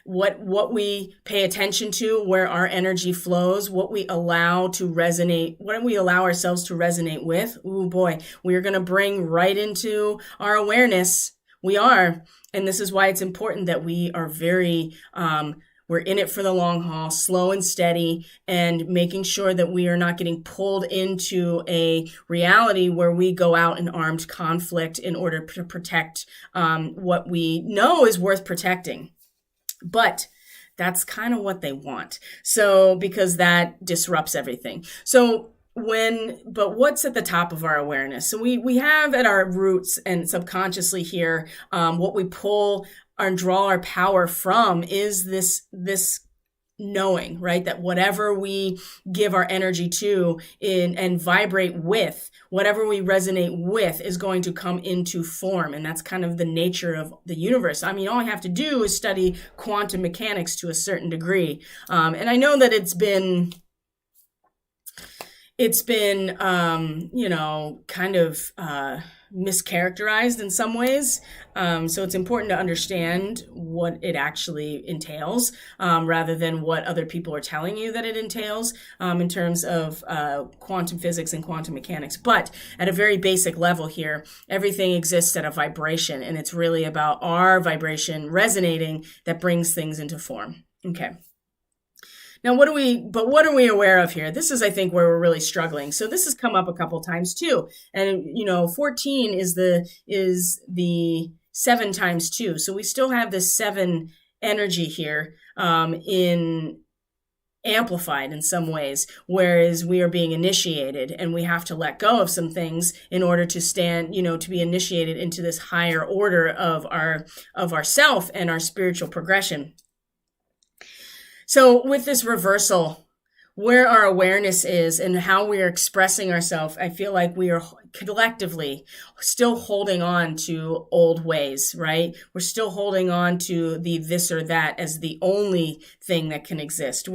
what we pay attention to, where our energy flows, what we allow to resonate, what we allow ourselves to resonate with, ooh boy, we're going to bring right into our awareness. We are. And this is why it's important that we are we're in it for the long haul, slow and steady, and making sure that we are not getting pulled into a reality where we go out in armed conflict in order to protect what we know is worth protecting. But that's kind of what they want. So, because that disrupts everything. So, but what's at the top of our awareness? So we have at our roots and subconsciously here, what we pull and draw our power from is this knowing, right? That whatever we give our energy to and vibrate with, whatever we resonate with is going to come into form. And that's kind of the nature of the universe. I mean, all I have to do is study quantum mechanics to a certain degree. And I know that it's been kind of mischaracterized in some ways. So it's important to understand what it actually entails, rather than what other people are telling you that it entails, in terms of quantum physics and quantum mechanics. But at a very basic level here, everything exists at a vibration, and it's really about our vibration resonating that brings things into form. Okay. Now, what are we aware of here? This is, I think, where we're really struggling. So this has come up a couple times too. And, 14 is the 7 times 2. So we still have this 7 energy here, in amplified in some ways, whereas we are being initiated and we have to let go of some things in order to stand, to be initiated into this higher order of our self and our spiritual progression. So with this reversal, where our awareness is and how we are expressing ourselves, I feel like we are collectively still holding on to old ways, right? We're still holding on to the this or that as the only thing that can exist.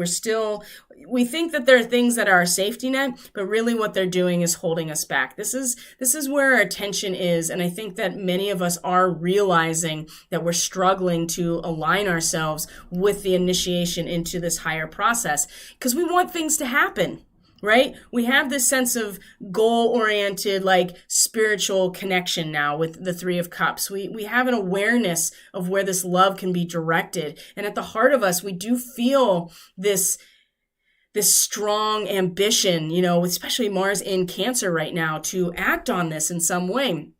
We think that there are things that are our safety net, but really what they're doing is holding us back. This is where our attention is. And I think that many of us are realizing that we're struggling to align ourselves with the initiation into this higher process because we want things to happen. Right? We have this sense of goal-oriented, like spiritual connection now with the 3 of Cups. We have an awareness of where this love can be directed. And at the heart of us, we do feel this strong ambition, especially Mars in Cancer right now, to act on this in some way.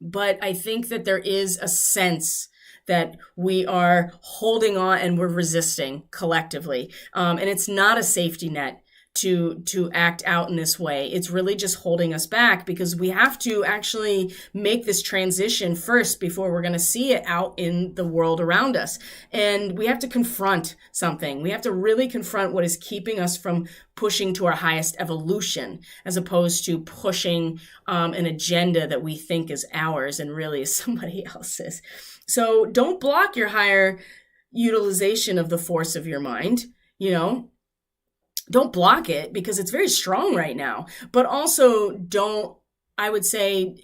But I think that there is a sense that we are holding on and we're resisting collectively. And it's not a safety net to act out in this way. It's really just holding us back because we have to actually make this transition first before we're going to see it out in the world around us. And we have to confront something. We have to really confront what is keeping us from pushing to our highest evolution, as opposed to pushing an agenda that we think is ours and really is somebody else's. So don't block your higher utilization of the force of your mind, don't block it because it's very strong right now, but also don't, I would say,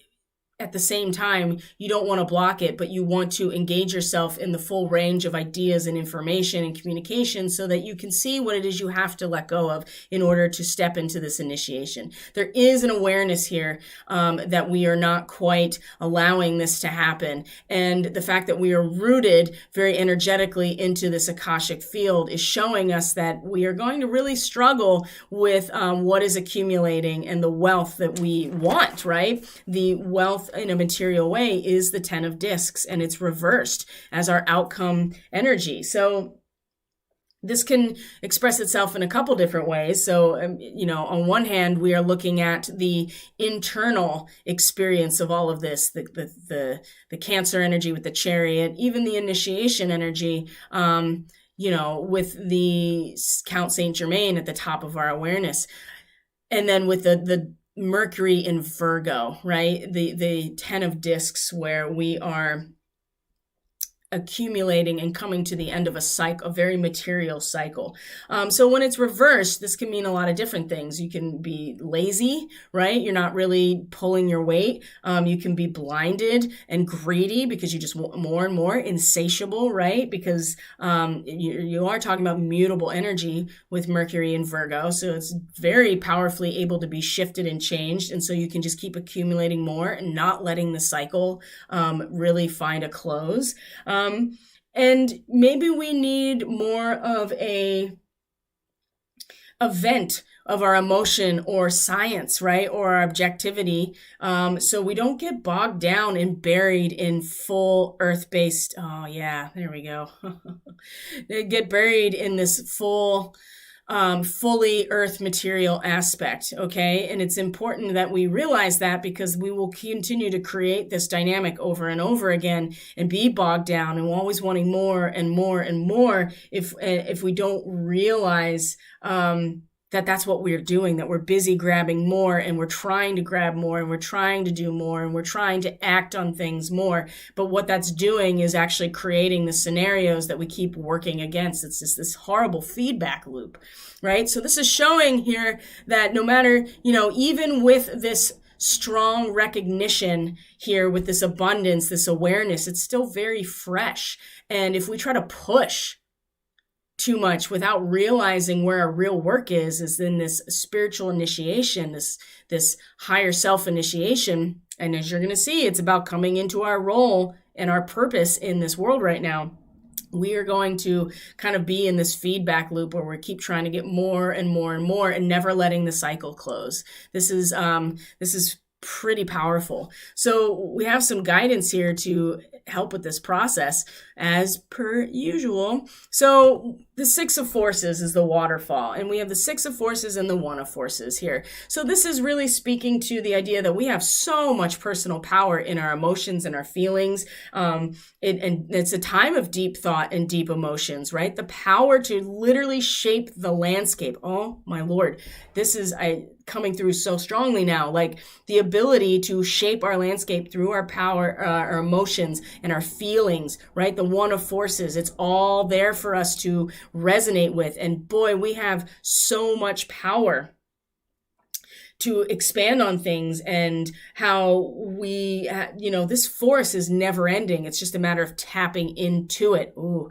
at the same time, you don't want to block it, but you want to engage yourself in the full range of ideas and information and communication so that you can see what it is you have to let go of in order to step into this initiation. There is an awareness here that we are not quite allowing this to happen. And the fact that we are rooted very energetically into this Akashic field is showing us that we are going to really struggle with what is accumulating and the wealth that we want, right? The wealth in a material way is the 10 of discs, and it's reversed as our outcome energy. So this can express itself in a couple different ways. So, on one hand, we are looking at the internal experience of all of this, the Cancer energy with the Chariot, even the initiation energy, with the Count Saint Germain at the top of our awareness. And then with the Mercury in Virgo, right? The 10 of discs, where we are accumulating and coming to the end of a cycle, a very material cycle. So when it's reversed, this can mean a lot of different things. You can be lazy, right? You're not really pulling your weight. You can be blinded and greedy because you just want more and more, insatiable, right? Because you are talking about mutable energy with Mercury in Virgo. So it's very powerfully able to be shifted and changed. And so you can just keep accumulating more and not letting the cycle really find a close. And maybe we need more of a event of our emotion or science, right? Or our objectivity. So we don't get bogged down and buried in full earth-based, oh yeah, there we go. They get buried in this fully earth material aspect, okay? And it's important that we realize that, because we will continue to create this dynamic over and over again and be bogged down and always wanting more and more and more if we don't realize that that's what we're doing, that we're busy grabbing more and we're trying to grab more and we're trying to do more and we're trying to act on things more. But what that's doing is actually creating the scenarios that we keep working against. It's just this horrible feedback loop, right? So this is showing here that no matter, even with this strong recognition here, with this abundance, this awareness, it's still very fresh. And if we try to push too much without realizing where our real work is in this spiritual initiation, this higher self initiation. And as you're going to see, it's about coming into our role and our purpose in this world right now. We are going to kind of be in this feedback loop where we keep trying to get more and more and more and never letting the cycle close. This is pretty powerful. So we have some guidance here to help with this process as per usual. So the 6 of forces is the waterfall, and we have the 6 of forces and the 1 of forces here. So this is really speaking to the idea that we have so much personal power in our emotions and our feelings. And it's a time of deep thought and deep emotions, right? The power to literally shape the landscape. Oh my Lord, this is coming through so strongly now, like the ability to shape our landscape through our power, our emotions and our feelings, right? The 1 of forces, it's all there for us to resonate with. And boy, we have so much power to expand on things, and how we, this force is never ending. It's just a matter of tapping into it. Ooh,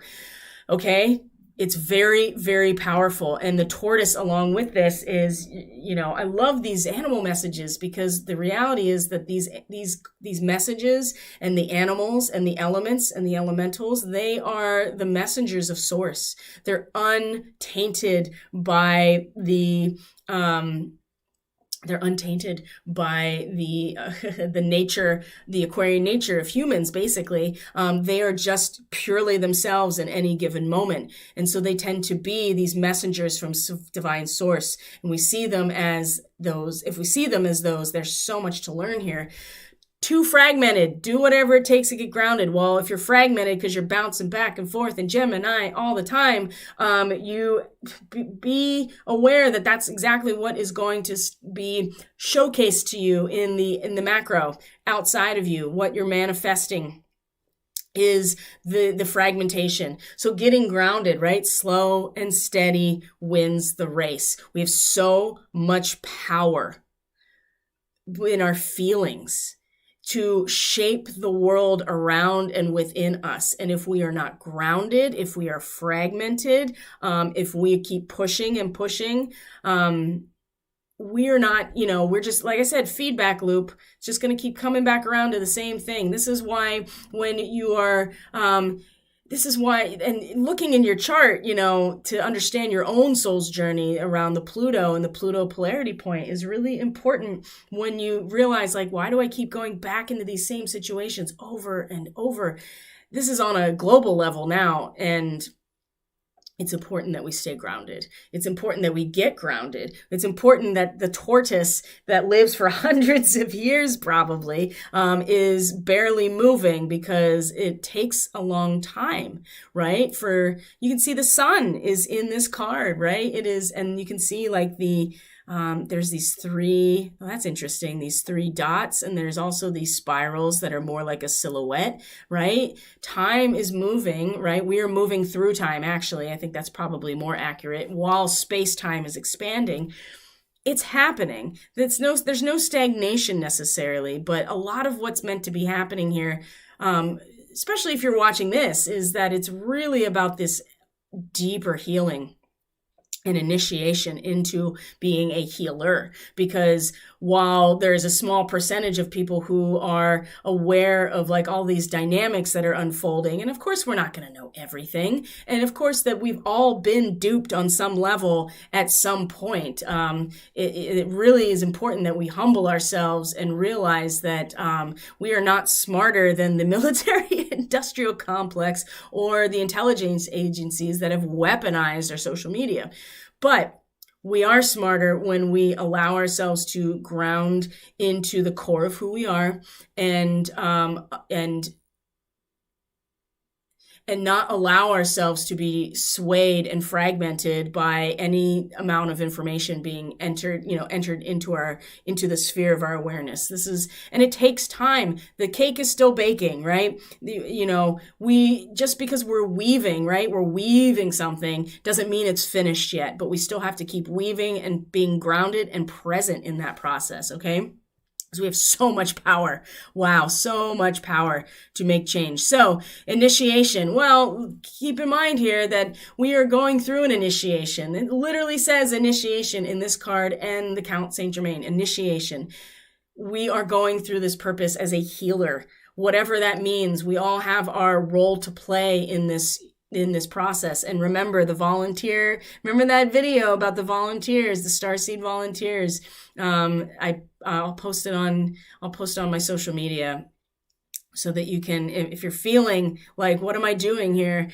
okay. It's very, very powerful. And the tortoise along with this is, I love these animal messages, because the reality is that these messages and the animals and the elements and the elementals, they are the messengers of source. They're untainted by the the nature, the Aquarian nature of humans, basically. They are just purely themselves in any given moment. And so they tend to be these messengers from divine source. And we see them as those. If we see them as those, there's so much to learn here. Too fragmented, do whatever it takes to get grounded. Well, if you're fragmented because you're bouncing back and forth in Gemini all the time, you be aware that that's exactly what is going to be showcased to you in the macro outside of you, what you're manifesting is the fragmentation. So getting grounded, right? Slow and steady wins the race. We have so much power in our feelings to shape the world around and within us. And if we are not grounded, if we are fragmented, if we keep pushing and pushing, we are not, we're just, like I said, feedback loop. It's just going to keep coming back around to the same thing. This is why when you are, and looking in your chart, to understand your own soul's journey around the Pluto and the Pluto polarity point is really important when you realize, like, why do I keep going back into these same situations over and over? This is on a global level now, and it's important that we stay grounded. It's important that we get grounded. It's important that the tortoise that lives for hundreds of years probably is barely moving, because it takes a long time, right? You can see the sun is in this card, right? It is, and you can see like there's these three, that's interesting, these three dots, and there's also these spirals that are more like a silhouette, right? Time is moving, right? We are moving through time, actually. I think that's probably more accurate. While space-time is expanding, it's happening. There's no stagnation necessarily, but a lot of what's meant to be happening here, especially if you're watching this, is that it's really about this deeper healing an initiation into being a healer. Because while there's a small percentage of people who are aware of like all these dynamics that are unfolding, and of course we're not going to know everything, and of course that we've all been duped on some level at some point, it really is important that we humble ourselves and realize that we are not smarter than the military industrial complex or the intelligence agencies that have weaponized our social media. But we are smarter when we allow ourselves to ground into the core of who we are, and not allow ourselves to be swayed and fragmented by any amount of information being entered into the sphere of our awareness. And it takes time. The cake is still baking, right? We, just because we're weaving, right? We're weaving something doesn't mean it's finished yet, but we still have to keep weaving and being grounded and present in that process, okay? Because we have so much power. Wow, so much power to make change. So, initiation. Well, keep in mind here that we are going through an initiation. It literally says initiation in this card and the Count Saint Germain. Initiation. We are going through this purpose as a healer. Whatever that means, we all have our role to play in this process. And remember remember that video about the volunteers, the Starseed volunteers. I'll post it on my social media so that you can, if you're feeling like, what am I doing here?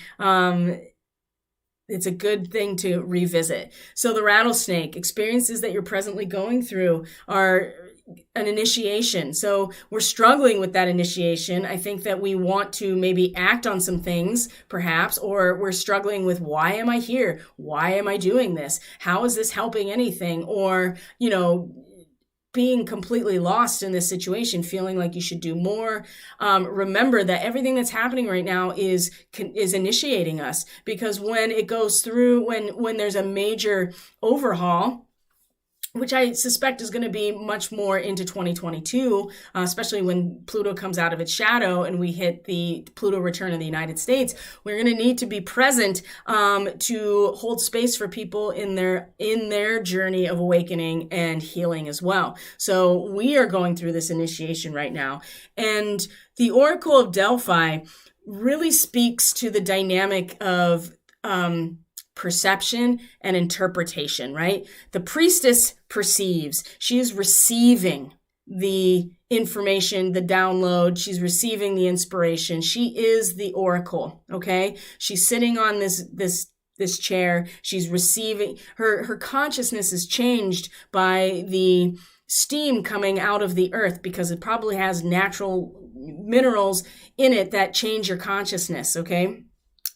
It's a good thing to revisit. So the rattlesnake, experiences that you're presently going through are an initiation. So we're struggling with that initiation. I think that we want to maybe act on some things, perhaps, or we're struggling with, why am I here? Why am I doing this? How is this helping anything? Or, being completely lost in this situation, feeling like you should do more. Remember that everything that's happening right now is initiating us, because when it goes through, when there's a major overhaul, which I suspect is going to be much more into 2022, especially when Pluto comes out of its shadow and we hit the Pluto return in the United States. We're going to need to be present to hold space for people in their journey of awakening and healing as well. So we are going through this initiation right now. And the Oracle of Delphi really speaks to the dynamic of perception and interpretation, right? The priestess perceives. She is receiving the information, the download. She's receiving the inspiration. She is the oracle, okay? She's sitting on this chair. She's receiving, her consciousness is changed by the steam coming out of the earth, because it probably has natural minerals in it that change your consciousness, okay?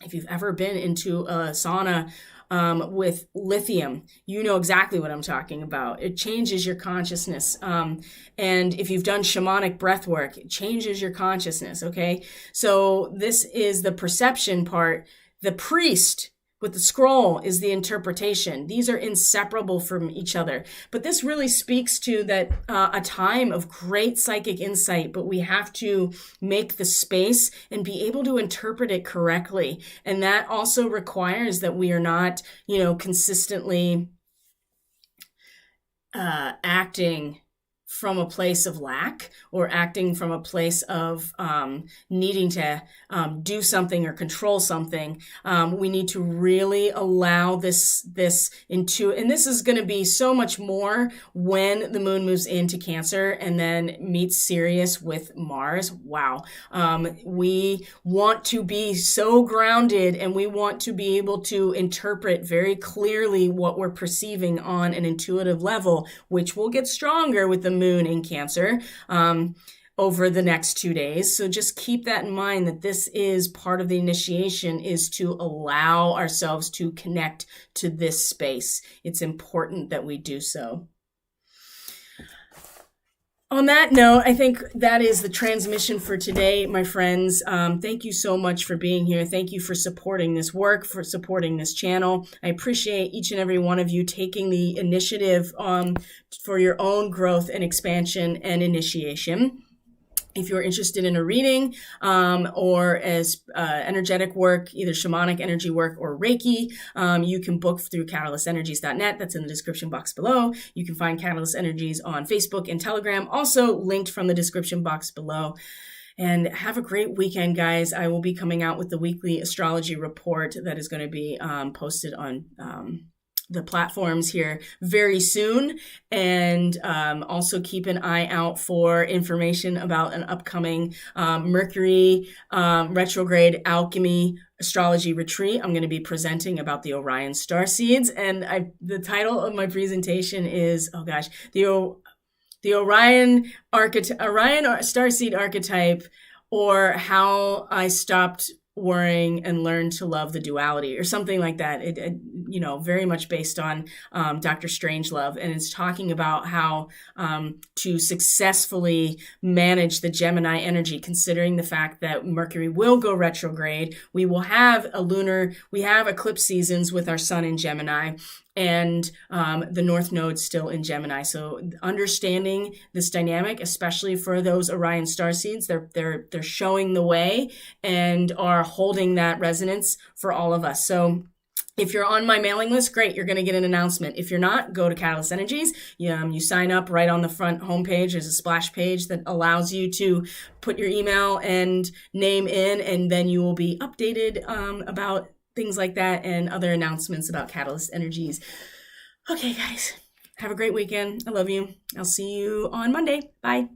If you've ever been into a sauna with lithium. You know exactly what I'm talking about. It changes your consciousness. And if you've done shamanic breath work, it changes your consciousness, okay? So this is the perception part. The priest with the scroll is the interpretation. These are inseparable from each other. But this really speaks to that a time of great psychic insight, but we have to make the space and be able to interpret it correctly. And that also requires that we are not, consistently acting from a place of lack or acting from a place of needing to do something or control something. We need to really allow this into, and this is going to be so much more when the moon moves into Cancer and then meets Sirius with Mars. Wow. We want to be so grounded, and we want to be able to interpret very clearly what we're perceiving on an intuitive level, which will get stronger with the moon in Cancer over the next 2 days. So just keep that in mind, that this is part of the initiation, is to allow ourselves to connect to this space. It's important that we do so. On that note, I think that is the transmission for today, my friends. Thank you so much for being here. Thank you for supporting this work, for supporting this channel. I appreciate each and every one of you taking the initiative for your own growth and expansion and initiation. If you're interested in a reading or as energetic work, either shamanic energy work or Reiki, you can book through catalystenergies.net. That's in the description box below. You can find Catalyst Energies on Facebook and Telegram, also linked from the description box below. And have a great weekend, guys. I will be coming out with the weekly astrology report that is going to be posted on the platforms here very soon. And also keep an eye out for information about an upcoming Mercury retrograde alchemy astrology retreat. I'm going to be presenting about the Orion star seeds. And the title of my presentation is, the Orion starseed archetype, or how I stopped worrying and learned to love the duality, or something like that. It very much based on Dr. Strangelove, and it's talking about how to successfully manage the Gemini energy, considering the fact that Mercury will go retrograde. We have eclipse seasons with our sun in Gemini, and the North Node still in Gemini. So understanding this dynamic, especially for those Orion starseeds, they're showing the way and are holding that resonance for all of us. So if you're on my mailing list, great, you're going to get an announcement. If you're not, go to Catalyst Energies. You sign up right on the front homepage. There's a splash page that allows you to put your email and name in, and then you will be updated about things like that and other announcements about Catalyst Energies. Okay, guys, have a great weekend. I love you. I'll see you on Monday. Bye.